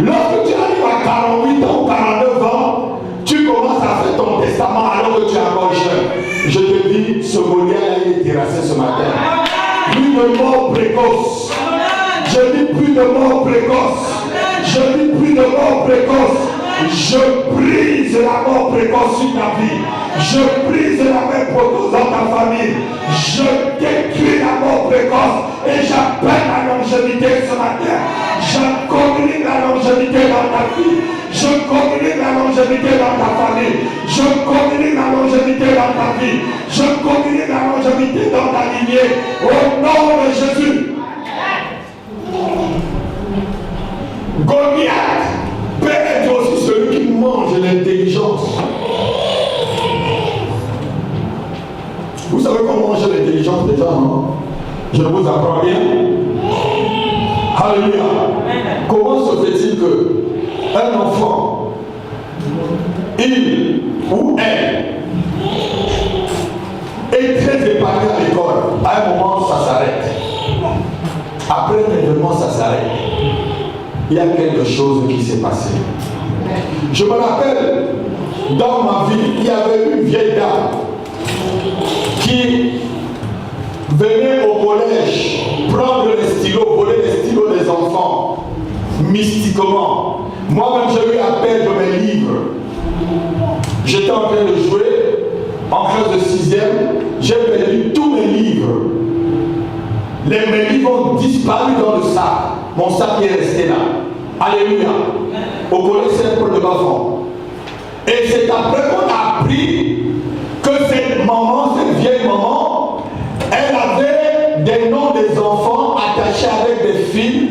Lorsque tu arrives à 48 ans ou 49 ans, tu commences à faire ton testament alors que tu es encore jeune. Je te dis, ce Goliath a été terrassé ce matin. Plus de mort précoce. Je dis plus de mort précoce. Je dis plus de mort précoce. Je brise la mort précoce sur ta vie. Je brise la main précoce dans ta famille. Je détruis la mort précoce et j'appelle la longévité ce matin. Je communique la longévité dans ta vie. Je communique la longévité dans ta famille. Je communique la longévité dans ta vie. Je communique la longévité dans ta lignée. Au nom de Jésus. Goliath peut être aussi celui qui mange l'intelligence. Vous savez comment manger l'intelligence des gens, non? Je ne vous apprends rien. Alléluia. Comment se fait-il que un enfant, il ou elle, est À un moment, ça s'arrête. Après un événement, ça s'arrête. Il y a quelque chose qui s'est passé. Je me rappelle, dans ma vie, il y avait une vieille dame qui venait au collège prendre les stylos, voler les stylos des enfants, mystiquement. Moi-même, j'ai eu à perdre mes livres. J'étais en train de jouer en classe de 6e, j'ai perdu tous mes livres. Mes livres ont disparu dans le sac. Mon sac est resté là. Alléluia. Au collège Saint-Paul de Bafon. Et c'est après qu'on a appris que cette maman, cette vieille maman, elle avait des noms des enfants attachés avec des fils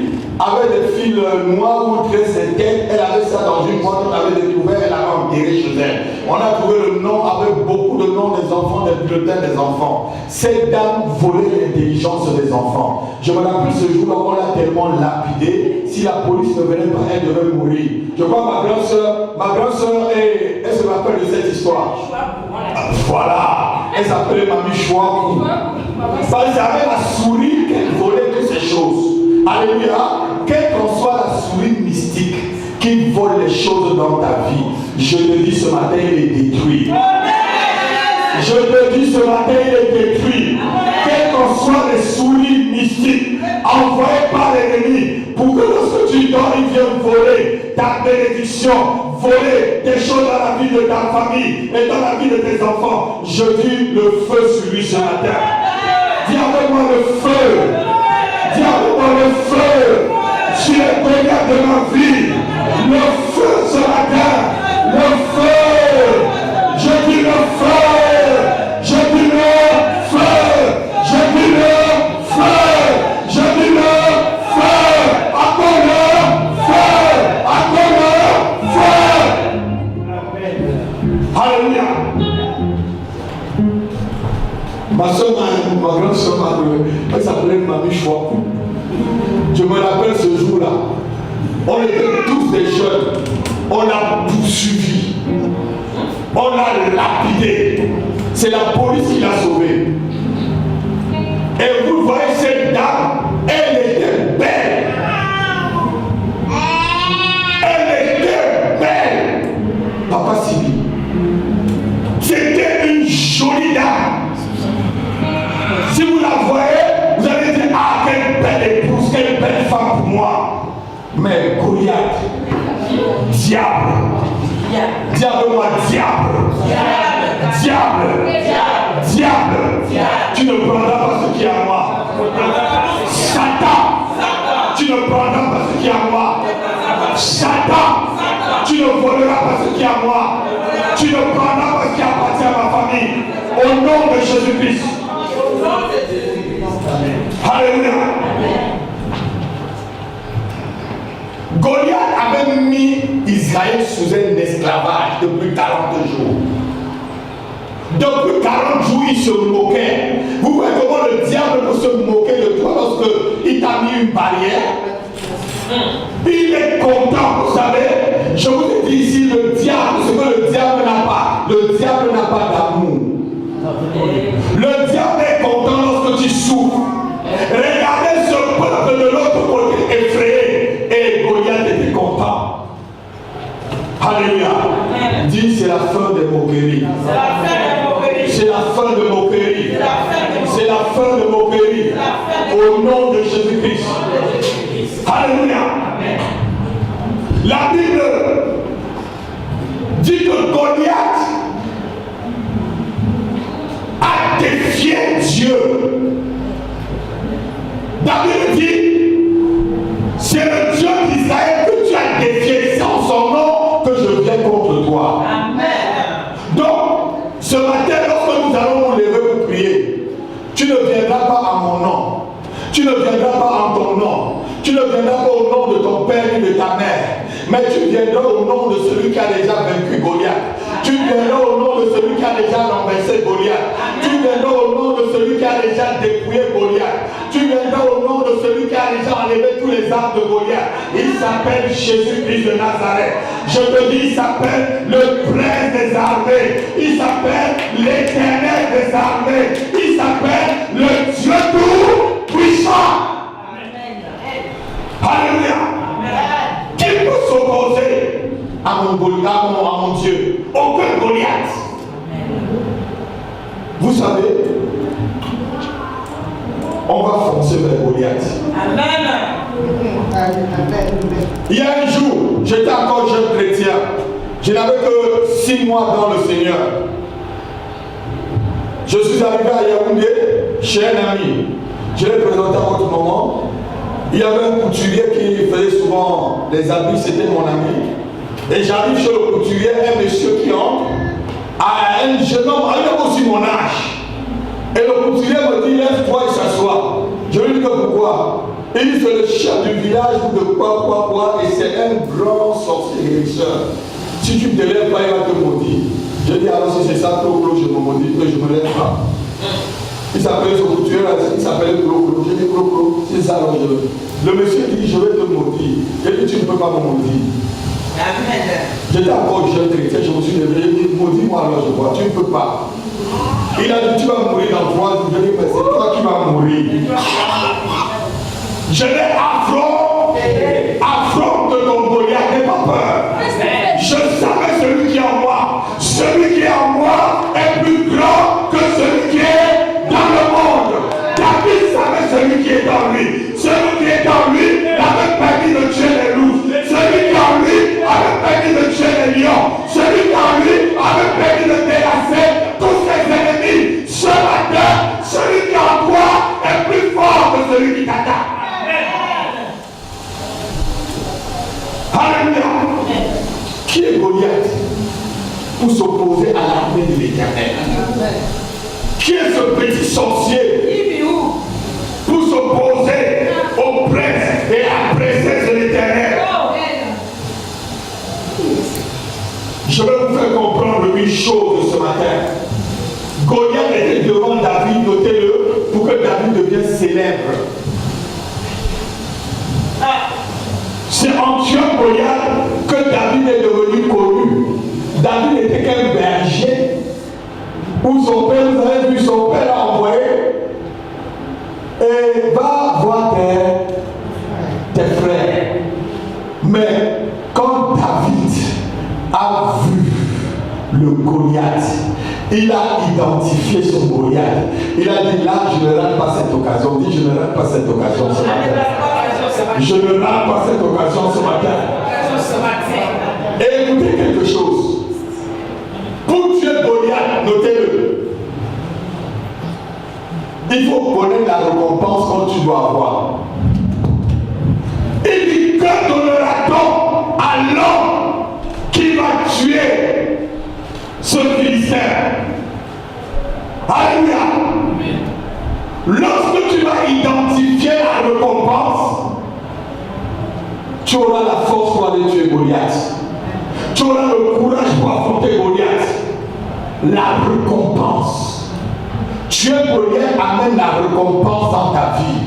noirs ou très certaines. Elle avait ça dans une boîte, on avait découvert, elle avait enterré chez elle. On a trouvé le nom avec beaucoup de noms des enfants, des bulletins des enfants. Cette dame volait l'intelligence des enfants. Je me rappelle ce jour-là, on l'a tellement lapidée. Si la police ne venait pas, elle devait mourir. Je crois que ma grande soeur, elle se rappelle de cette histoire. Voilà, elle s'appelait Mamie Chouamou. Parce qu'elle avait la souris qu'elle volait toutes ces choses. Alléluia. Quelle qu'en soit la souris mystique qui vole les choses dans ta vie, je te dis ce matin, il est détruit. Je te dis ce matin, il est détruit. Quelles qu'en soient les souris mystiques envoyées par l'ennemi pour que lorsque tu dors, ils viennent voler ta bénédiction, voler des choses dans la vie de ta famille et dans la vie de tes enfants. Je dis le feu sur lui ce matin. Dis avec moi le feu. Dis avec moi le feu. Sur les Goliaths de ma vie. Le feu ce matin. Le feu. Je dis le feu. Je dis le feu. Je dis le feu. Je dis le feu. Encore le feu. Encore le feu. Alléluia. Ma soeur, ma grande soeur, elle s'appelait Mamie Chouamou. Je me rappelle ce jour-là. On était tous des jeunes. On l'a poursuivi. On l'a lapidé. C'est la police qui l'a sauvé. Et vous voyez cette dame, elle était belle. Elle était belle. Papa Sibi. C'était une jolie dame. Si vous la voyez, vous allez dire, ah, quelle belle épouse, quelle belle femme pour moi. Mais Goliath, diable, diable, moi, diable, diable, tu ne prendras pas ce qui est à moi. Satan, tu ne prendras pas ce qui est à moi. Satan, tu ne voleras pas ce qui est à moi. Tu ne prendras pas ce qui appartient à ma famille. Au nom de Jésus-Christ. Alléluia. Goliath avait mis Israël sous un esclavage depuis 40 jours. Depuis 40 jours, il se moquait. Vous voyez comment le diable peut se moquer de toi lorsqu'il t'a mis une barrière. Il est content, vous savez. Je vous ai dit ici, le diable, ce que le diable n'a pas. Le diable n'a pas d'amour. Le diable est content lorsque tu souffres. Regardez ce peuple de l'autre côté effrayé. Et Goliath était content. Alléluia. Dis, c'est la fin des moqueries. C'est la fin de moquerie. C'est la fin de moquerie. Au nom de Jésus-Christ. Alléluia. La Bible dit que Goliath a défié Dieu. David dit, c'est le Dieu d'Israël que tu as défié, c'est en son nom que je viens contre toi. Amen. Donc, ce matin, lorsque nous allons nous lever pour prier, tu ne viendras pas à mon nom. Tu ne viendras pas en ton nom. Tu ne viendras pas au nom de ton père et de ta mère. Mais tu viendras au nom de celui qui a déjà vaincu Goliath. Tu viendras au nom de celui qui a déjà renversé Goliath. Tu viendras au nom de celui qui a déjà dépouillé Goliath. Tu viendras au nom de celui qui a déjà enlevé tous les armes de Goliath. Il s'appelle Jésus-Christ de Nazareth. Je te dis, il s'appelle le prince des armées. Il s'appelle l'éternel des armées. Il s'appelle s'appelle le Dieu tout-puissant. Alléluia. Qui peut s'opposer à mon Dieu? Aucun Goliath. Vous savez, on va foncer vers Goliath. Amen. Il y a un jour, j'étais encore jeune chrétien. Je n'avais que 6 mois dans le Seigneur. Je suis arrivé à Yaoundé chez un ami. Je l'ai présenté à votre moment. Il y avait un couturier qui faisait souvent les habits, c'était mon ami. Et j'arrive chez le couturier, un monsieur qui entre, à un jeune homme, il a aussi mon âge. Et le couturier me dit, lève-toi et s'assoit. Je lui dis que pourquoi? Il dit, c'est le chef du village de quoi, et c'est un grand sorcier guérisseur. Si tu ne te lèves pas, il va te maudire. Je dis, alors si c'est ça, Clo, je me maudis, que je ne me lève pas. Il s'appelait ce couturier, il s'appelait Clo. Je dis, Clo, c'est ça, alors je veux. Le monsieur dit, je vais te maudire. Je dis, tu ne peux pas me maudire. Amen. J'étais encore jeune chrétien, je me suis levé, je dis, maudis-moi alors je vois, tu ne peux pas. Il a dit, tu vas mourir dans 3 jours. Je dis, mais c'est toi qui vas mourir. Je l'ai affronte ton Goliath, n'aie pas peur. Je savais celui qui est en moi. Celui qui est en moi est plus grand que celui qui est dans le monde. David savait celui qui est en lui. Celui qui est en lui avait permis de tuer les loups. Celui qui est en lui avait permis de tuer les lions. Celui qui est en lui avait permis de délasser tous ses ennemis. Ce matin, celui qui est en toi est plus fort que celui qui t'attaque. Alléluia. Qui est Goliath pour s'opposer à l'armée de l'Éternel? Qui est ce petit sorcier pour s'opposer au prince et à la présence de l'Éternel? Je vais vous faire comprendre une chose ce matin. Goliath était devant David, notez-le, pour que David devienne célèbre. C'est en tuant Goliath que David est devenu connu. David n'était qu'un berger où son père, vous avez vu, son père l'a envoyé et va voir tes frères. Mais quand David a vu le Goliath, il a identifié son Goliath. Il a dit là, je ne rate pas cette occasion. Dit, je ne rate pas cette occasion ce matin. Je ne rate pas cette occasion ce matin. Et écoutez quelque chose. Pour tuer Goliath, notez-le. Il faut connaître la récompense que tu dois avoir. Il dit, que donnera-t-on à l'homme qui va tuer ce Philistin? Alléluia. Lorsque tu vas identifier la récompense, tu auras la force pour aller tuer Goliath. Tu auras le courage pour affronter Goliath. La récompense. Tuer Goliath amène la récompense dans ta vie.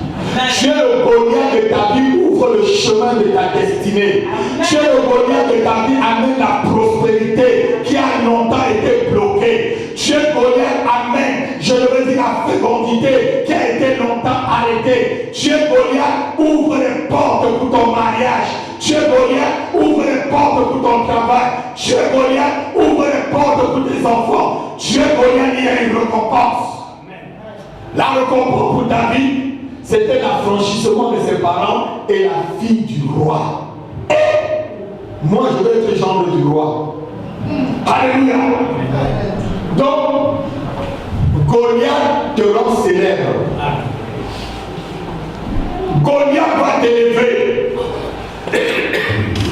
Tuer le Goliath de ta vie ouvre le chemin de ta destinée. Tuer le Goliath de ta vie amène la prospérité qui a longtemps été bloquée. Tuer Goliath amène, je veux dire, la fécondité qui a été longtemps arrêtée. Tuer Goliath ouvre les portes pour ton mariage. Tuer Goliath ouvre les portes pour ton travail. Tuer Goliath ouvre les portes pour tes enfants. Tuer Goliath, il y a une récompense. La récompense pour David, c'était l'affranchissement de ses parents et la fille du roi. Et moi, je vais être gendre du roi. Alléluia. Donc, Goliath te rend célèbre. Goliath va t'élever.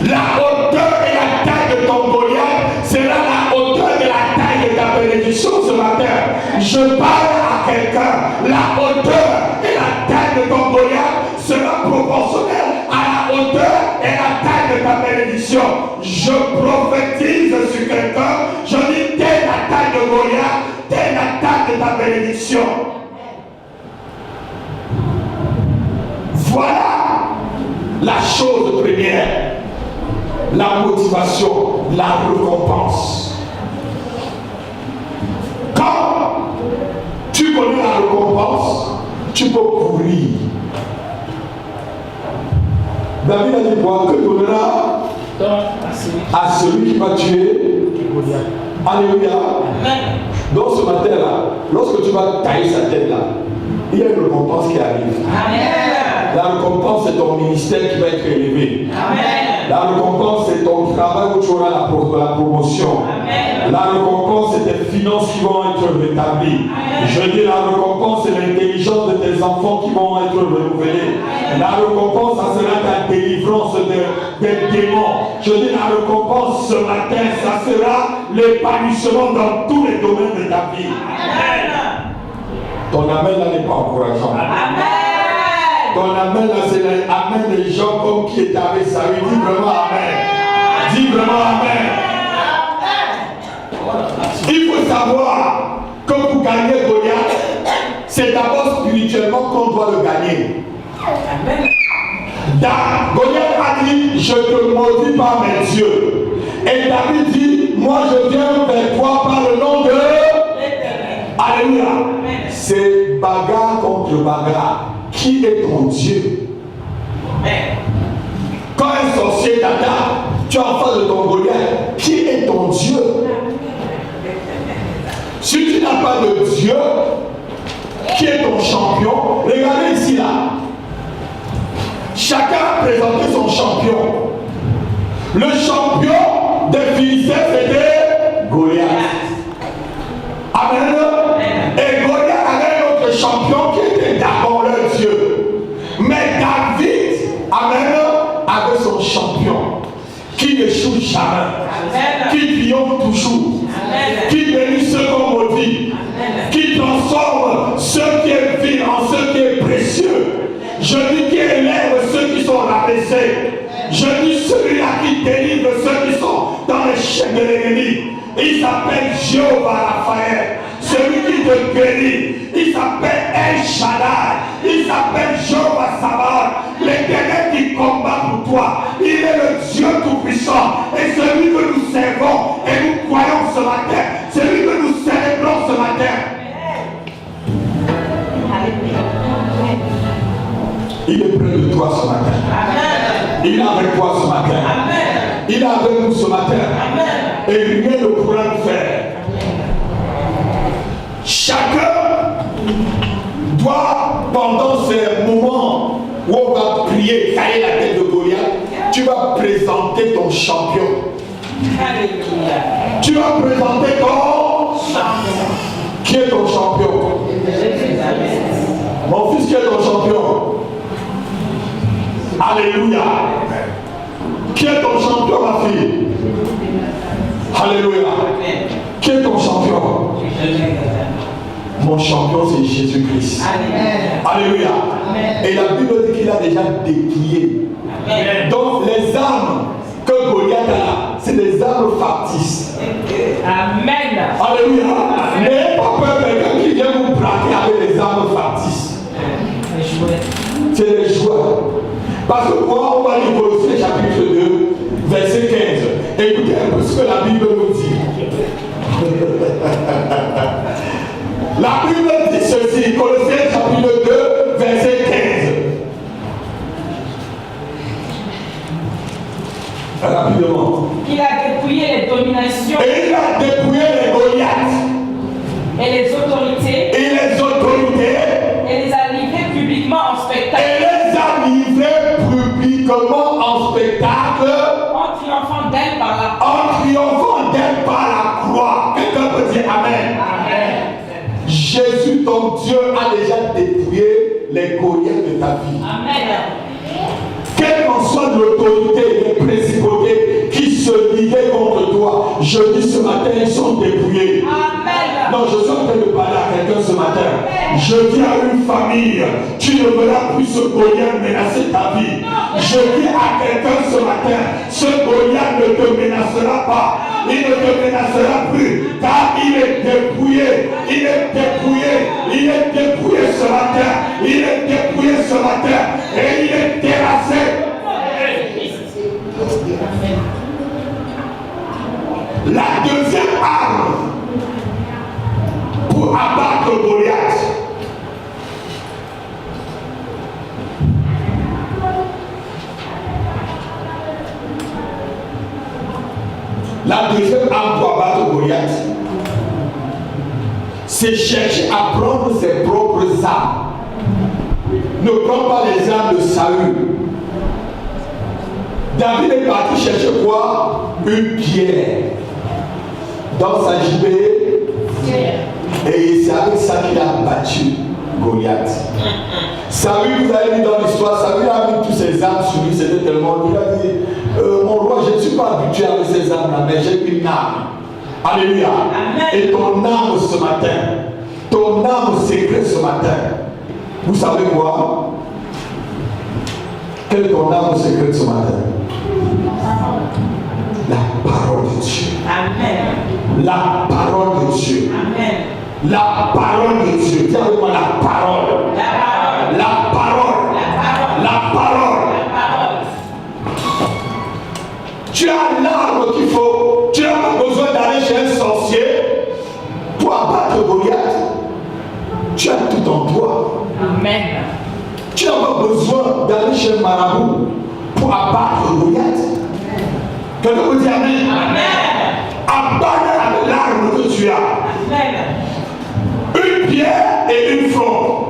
La hauteur et la taille de ton Goliath sera la hauteur de la taille de ta bénédiction ce matin. Je parle à quelqu'un. La hauteur et la taille de ton Goliath sera proportionnelle à la hauteur et la taille de ta bénédiction. Je prophétise sur quelqu'un. Je dis, telle la taille de Goliath, telle la taille de ta bénédiction. Voilà la chose première. La motivation, la récompense. Quand tu tu connais la récompense, tu peux courir. David a dit quoi? Que donnera à celui qui va tuer. Alléluia. Donc ce matin-là, lorsque tu vas tailler sa tête-là, il y a une récompense qui arrive. Amen. La récompense, c'est ton ministère qui va être élevé. Amen. La récompense, c'est ton travail où tu auras la promotion. Amen. La récompense, c'est tes finances qui vont être rétablies. Amen. Je dis la récompense, c'est l'intelligence de tes enfants qui vont être renouvelée. Amen. La récompense, ça sera ta délivrance des démons. Je dis la récompense ce matin, ça sera l'épanouissement dans tous les domaines de ta vie. Amen. Ton amen là n'est pas encourageant. Amen. Ton amen là, c'est l'amen des gens comme qui est avec ça. Dis vraiment amen. Dis vraiment amen. Il faut savoir que pour gagner Goliath, c'est d'abord spirituellement qu'on doit le gagner. Amen. Goliath a dit, je te maudis par mes dieux. Et David dit, moi je viens vers toi par le nom de l'Éternel. Alléluia. C'est bagarre contre bagarre. Qui est ton Dieu? Quand un sorcier t'attaque, tu es en face de ton Goliath. Qui est ton Dieu? Si tu n'as pas de Dieu, qui est ton champion? Regardez ici là. Chacun a présenté son champion. Le champion des Philistins, c'était Goliath. Amen. Et Goliath avait un autre champion qui était d'abord leur Dieu. Mais David, amen, avait son champion qui n'échoue jamais, qui triomphe toujours, qui bénit ceux qu'on maudit, qui transforme ce qui est vil en ce qui est précieux. Je dis qui élève ceux qui sont rabaissés. Je dis celui-là qui délivre ceux qui sont dans les chaînes de l'ennemi. Il s'appelle Jéhovah Raphaël. Celui qui te guérit. Il s'appelle El Shaddai. Il s'appelle Jéhovah Sabaoth. L'Éternel qui combat pour toi. Il est le Dieu tout-puissant. Et celui que nous servons et nous croyons ce matin. Celui que nous célébrons ce matin. Il est près de toi ce matin. Amen. Il est avec toi ce matin. Amen. Il est avec nous ce matin. Amen. Et rien ne pourra nous faire. Chacun doit, pendant ces moments où on va prier, tailler la tête de Goliath, tu vas présenter ton champion. Alléluia. Tu vas présenter ton champion. Qui est ton champion? Mon fils, qui est ton champion? Alléluia. Qui est ton champion, ma fille? Alléluia. Qui est ton champion? Mon champion, c'est Jésus-Christ. Alléluia. Et la Bible dit qu'il a déjà dépouillé. Donc les armes que Goliath a, c'est des armes factices. Amen. Alléluia. N'ayez pas peur de quelqu'un qui vient vous braquer avec des armes factices. C'est les joueurs. Parce que moi, on va lire Colossiens chapitre 2, verset 15. Écoutez un peu ce que la Bible nous dit. La Bible dit ceci, Colossiens chapitre 2, verset 15. Rapidement. Il a dépouillé les dominations. Et il a dépouillé les Goliaths. Et les autorités. Et les autorités. Et les a livrés publiquement en spectacle. Et les a livrés publiquement en spectacle. En triomphant d'elle par la croix. En triomphant d'elle par la croix. Quelqu'un peut dire Amen. Amen. Jésus, ton Dieu, a déjà dépouillé les Goliaths de ta vie. Amen. Quelle qu'en soit l'autorité, les principautés qui se liguaient contre toi, je dis ce matin, ils sont dépouillés. Amen. Non, je suis en train de parler à quelqu'un ce matin. Amen. Je dis à une famille, tu ne verras plus ce Goliath menacer ta vie. Je dis à quelqu'un ce matin, ce Goliath ne te menacera pas. Il ne te menacera plus, car il est dépouillé. Il est dépouillé. Il est dépouillé ce matin. Il est dépouillé ce matin. Et il est terrassé. La deuxième arme pour abattre Goliath, La deuxième arme pour abattre Goliath, c'est chercher à prendre ses propres armes. Ne prends pas les armes de Saül. David est parti chercher quoi? Une pierre dans sa gibet. Et c'est avec ça qu'il a battu Goliath. Saül, vous avez lu dans l'histoire, Saül a mis tous ses armes sur lui, c'était tellement. Il a dit, mon roi, je ne suis pas habitué avec ces armes-là, mais j'ai une arme. Alléluia. Amen. Et ton âme ce matin, ton âme secrète ce matin, vous savez quoi? Quelle est ton âme secrète ce matin? La parole de Dieu. Amen. La parole de Dieu. Amen. La parole de Dieu. Dis avec moi la parole. La parole. La parole. La parole. Tu as l'arme qu'il faut. Tu n'as pas besoin d'aller chez un sorcier pour abattre Goliath. Tu as tout en toi. Amen. Tu n'as pas besoin d'aller chez un marabout pour abattre Goliath. Quelqu'un peut dire Amen. Amen. Abattre avec l'arme que tu as. Amen. Une pierre et une fronde.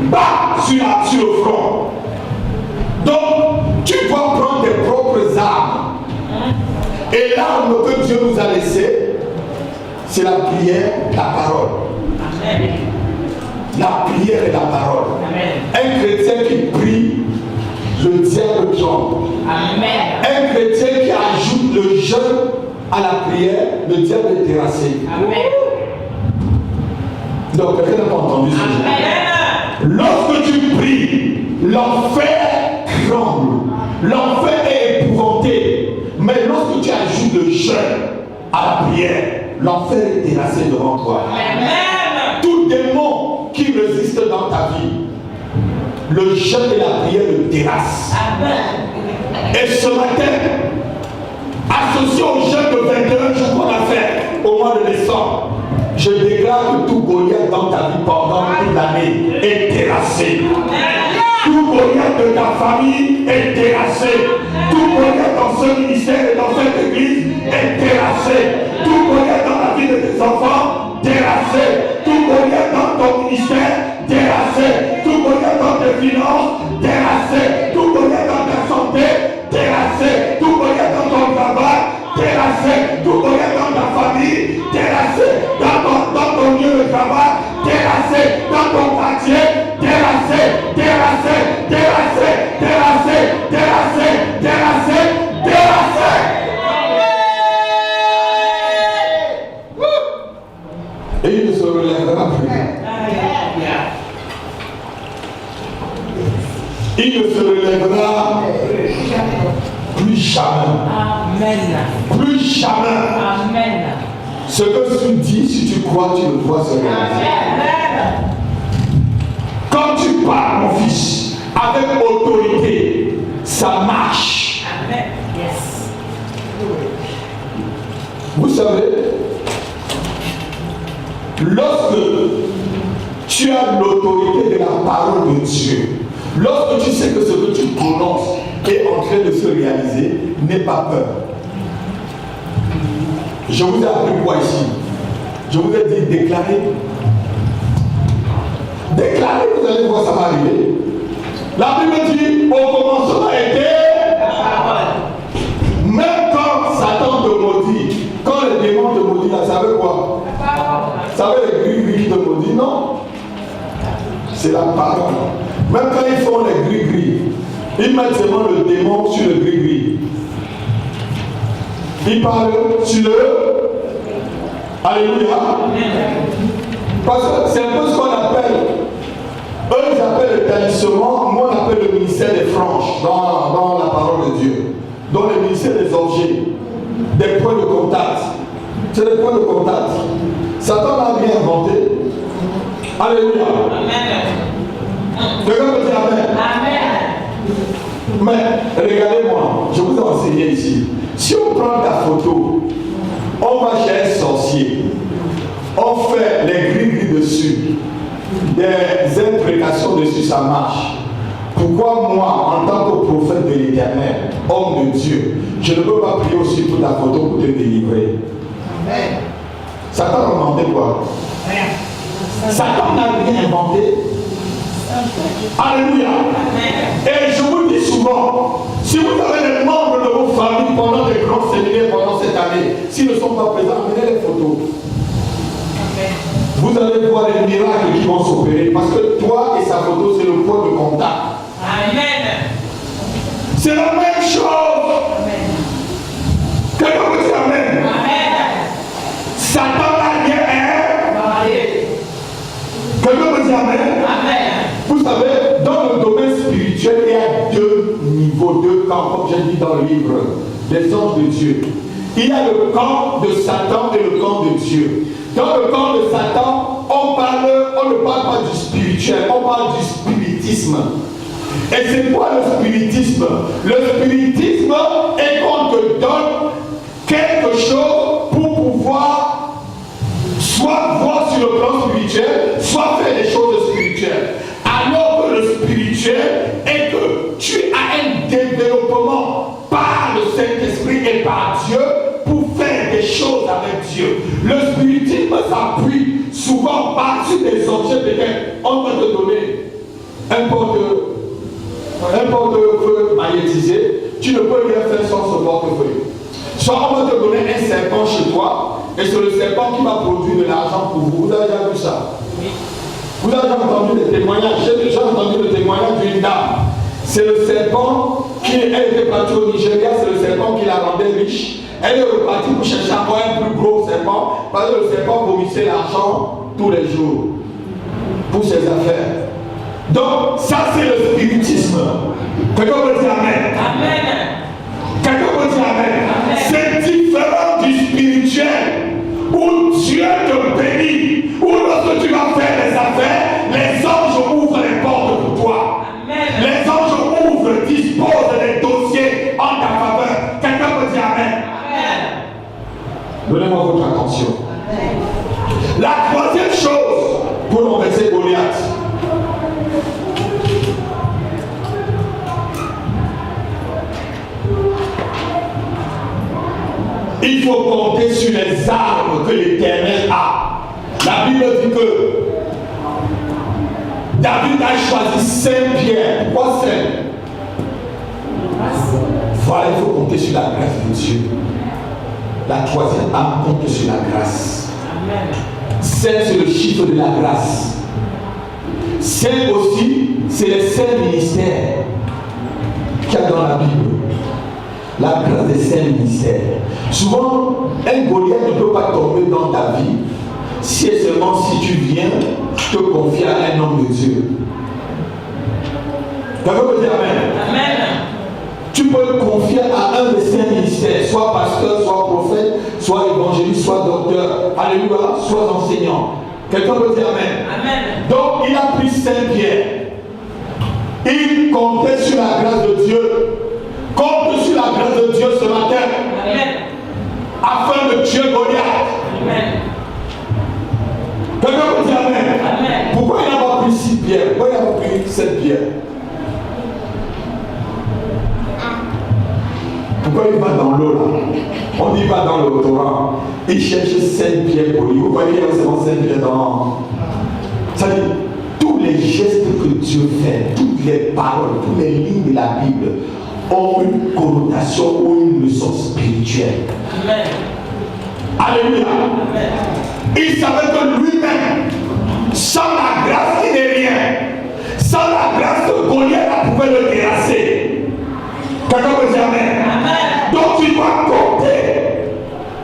Bat sur le front. Donc, tu dois prendre tes propres armes. Et l'arme que Dieu nous a laissée, c'est la prière, la parole. Amen. La prière et la parole. Amen. Un chrétien qui prie, le diable tremble. Amen. Un chrétien qui ajoute le jeûne à la prière, le diable est terrassé. Amen. Donc, quelqu'un n'a pas entendu ce que lorsque tu pries, l'enfer tremble. L'enfer est épouvanté. Mais lorsque tu ajoutes le jeûne à la prière, l'enfer est terrassé devant toi. Amen. Tout démon qui résiste dans ta vie, le jeûne et la prière le terrasse. Amen. Et ce matin, associé au jeûne de 21 jours qu'on a fait au mois de décembre, je déclare que tout Goliath dans ta vie pendant toute l'année est terrassé. Tout Goliath de ta famille est terrassé. Tout Goliath dans ce ministère et dans cette église est terrassé. Tout Goliath dans la vie de tes enfants, terrassé. Tout Goliath dans ton ministère, terrassé. Tout Goliath dans tes finances, terrassé. Tout Goliath dans ta santé, terrassé. Tout Goliath dans ton travail, terrassé. Tout Goliath dans ta famille, terrassé. Dans ton lieu de travail, terrassé. Dans ton quartier, terrassé. Terrassé, terrassé, terrassé, terrassé, terrassé, terrassé. Et il ne se relèvera plus. Il ne se relèvera plus jamais. Amen. Plus jamais. Amen. Ce que tu dis, si tu crois, tu le vois se réaliser. Quand tu parles, mon fils, avec autorité, ça marche. Amen. Yes. Vous savez, lorsque tu as l'autorité de la parole de Dieu, lorsque tu sais que ce que tu prononces est en train de se réaliser, n'aie pas peur. Je vous ai appris quoi ici? Je vous ai dit déclarer. Déclarez, vous allez voir, ça va arriver. La Bible dit, au commencement était la parole. Même quand Satan te maudit, quand les démons te maudissent, là, ça veut quoi? Ça veut les gris-gris qui te maudissent, non? C'est la parole. Même quand ils font les gris-gris, ils mettent seulement le démon sur le gris-gris. Ils parlent sur le... Alléluia. Parce que c'est un peu ce qu'on appelle... Eux, ils appellent le talisman, moi, on appelle le ministère des franges dans la parole de Dieu. Dans le ministère des objets, des points de contact. C'est des points de contact. Satan n'a rien inventé. Alléluia. Amen. Quelqu'un peut dire Amen. Amen. Mais regardez-moi, je vous ai enseigné ici. Si on prend ta photo, on va chez un sorcier, on fait les gris-gris dessus, des imprécations dessus, ça marche. Pourquoi moi, en tant que prophète de l'Éternel, homme de Dieu, je ne peux pas prier aussi pour ta photo pour te délivrer? Amen. Satan a inventé quoi? Satan n'a rien inventé. Alléluia. Et je vous dis souvent, si vous avez des membres de vos familles pendant des grands séminaires pendant cette année, s'ils ne sont pas présents, amenez les photos. Vous allez voir les miracles qui vont s'opérer parce que toi et sa photo, c'est le point de contact. Amen. C'est la même chose. Quelqu'un peut dire Amen. Amen. Satan n'a rien inventé. Quelqu'un peut dire Amen. Amen. Vous savez, dans le domaine spirituel, il y a deux niveaux, deux camps, comme j'ai dit dans le livre des anges de Dieu. Il y a le camp de Satan et le camp de Dieu. Dans le camp de Satan, on ne parle pas du spirituel, on parle du spiritisme. Et c'est quoi le spiritisme? Le spiritisme est qu'on te donne quelque chose pour pouvoir soit voir sur le plan spirituel, soit faire des choses spirituelles. Alors que le spirituel est que tu as un développement par le Saint-Esprit et par Dieu pour faire des choses avec Dieu. Le spiritisme s'appuie souvent pas sur des objets peut-être. On va te donner un portefeuille magnétisé. Tu ne peux rien faire sans ce portefeuille. Soit on va te donner un serpent chez toi et c'est le serpent qui va produire de l'argent pour vous. Vous avez déjà vu ça? Oui. Vous avez déjà entendu des témoignages? J'ai déjà entendu le témoignage d'une dame. C'est le serpent elle était partie au Nigeria, c'est le serpent qui la rendait riche. Elle est repartie pour chercher encore un plus gros serpent parce que le serpent vomissait l'argent tous les jours pour ses affaires. Donc, ça c'est le spiritisme. Quelqu'un peut dire Amen. Amen. Quelqu'un peut dire Amen. Amen. C'est différent du spirituel où Dieu te bénit, où lorsque tu vas faire les affaires, les anges ouvrent les portes pour toi. Amen. Les anges ouvrent, disposent des dossiers en ta faveur. Quelqu'un peut dire Amen. Amen. Donnez-moi votre attention. Amen. La troisième chose pour renverser Goliath. Il faut compter sur les armes que l'Éternel a. La Bible dit que David a choisi 5 pierres. Pourquoi 5? Voilà, il faut compter sur la grâce de Dieu. La troisième arme compte sur la grâce. 5 c'est le chiffre de la grâce. 5 aussi, c'est les 5 ministères qu'il y a dans la Bible. La grâce des 5 ministères. Souvent, un Goliath ne peut pas tomber dans ta vie si et seulement si tu viens te confier à un homme de Dieu. Quelqu'un peut dire Amen. Amen. Tu peux te confier à un des 5 ministères, soit pasteur, soit prophète, soit évangéliste, soit docteur, alléluia, soit enseignant. Quelqu'un peut dire Amen. Amen. Donc, il a pris 5 pierres. Il comptait sur la grâce de Dieu. Compte sur la grâce de Dieu ce matin. Amen. Afin de tuer Goliath. Amen. Quelqu'un peut dire Amen. Amen. Pourquoi il n'a pas pris 6 pierres? Pourquoi il n'a pas pris 7 pierres? Pourquoi il va dans l'eau là? On y va dans le Torah. Il cherche 7 pierres pour lui. Vous voyez, il y a seulement 7 pierres dans. Ça dit, tous les gestes que Dieu fait, toutes les paroles, toutes les lignes de la Bible ont une connotation ou une leçon spirituelle. Amen. Alléluia. Amen. Il savait que lui-même, sans la grâce, il n'est rien. Sans la grâce de Goliath, pouvait le terrasser. Quelqu'un peut dire Amen. Amen. Donc tu dois compter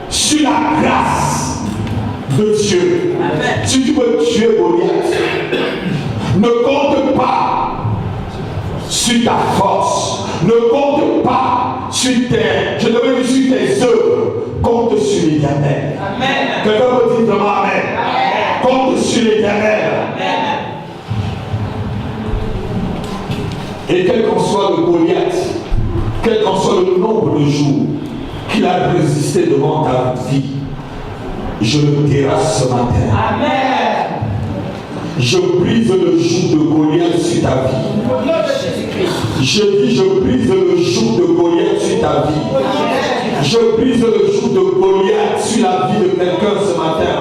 sur la grâce de Dieu. Amen. Si tu veux tuer Goliath, ne compte pas sur ta force. Ne compte pas sur tes, je devais dire sur tes œuvres. Compte sur l'Éternel. Amen. Quelqu'un peut dire vraiment Amen. Amen. Compte sur l'Éternel. Amen. Et quel qu'en soit le Goliath, quel qu'en soit le nombre de jours qu'il a résisté devant ta vie, je le terrasse ce matin. Amen. Je brise le joug de Goliath sur ta vie. Au nom de Jésus-Christ. Je dis, je brise le joug de Goliath sur ta vie. Je brise le joug de Goliath sur la vie de quelqu'un ce matin.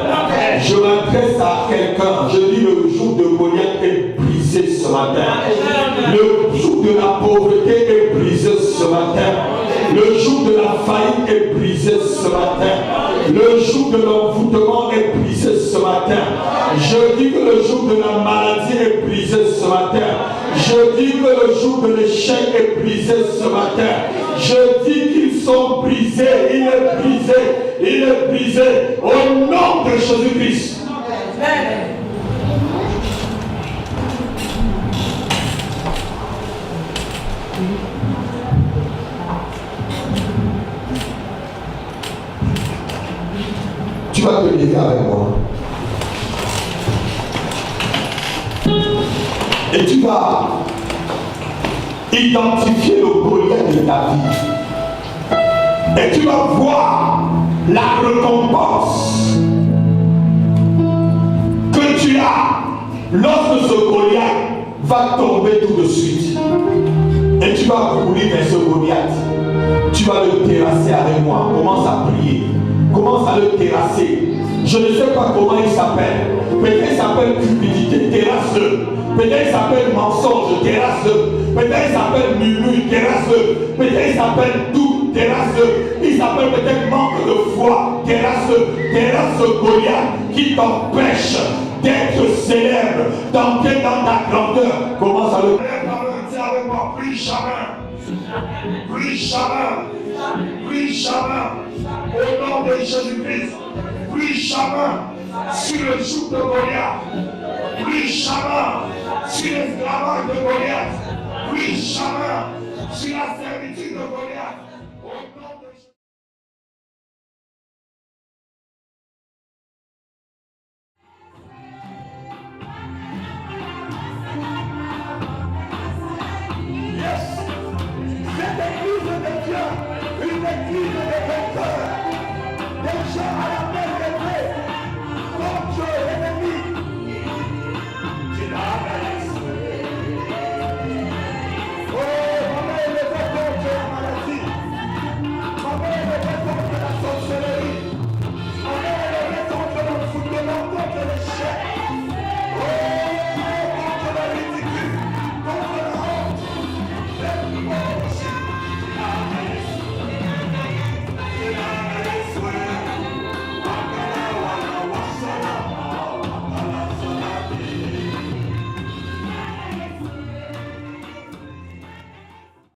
Je m'adresse à quelqu'un. Je dis, le joug de Goliath est brisé ce matin. Le joug de la pauvreté est brisé ce matin. Le joug de la faillite est brisé ce matin. Le joug de l'envoûtement est brisé ce matin. Je dis que le joug de la maladie est brisé ce matin. Je dis que le joug de l'échec est brisé ce matin. Je dis qu'ils sont brisés. Il est brisé. Il est brisé. Au nom de Jésus-Christ. Amen. Tu vas te lever avec moi. Et tu vas identifier le Goliath de ta vie. Et tu vas voir la récompense que tu as lorsque ce Goliath va tomber tout de suite. Et tu vas courir vers ce Goliath. Tu vas le terrasser avec moi. Commence à prier. Commence à le terrasser. Je ne sais pas comment il s'appelle. Peut-être il s'appelle cupidité, terrasse-le. Peut-être il s'appelle mensonge, terrasse-le. Peut-être il s'appelle murmure, terrasse-le. Peut-être il s'appelle doute, terrasse-le. Il s'appelle peut-être manque de foi, terrasse-le. Terrasse ce Goliath qui t'empêche d'être célèbre, d'entrer dans ta grandeur. Commence à le dire avec moi. Plus jamais. Plus jamais. Plus jamais. Au nom de Jésus-Christ. Plus jamais sur le joug de Goliath. Plus jamais sur l'esclavage de Goliath. Plus jamais sur la servitude de Goliath.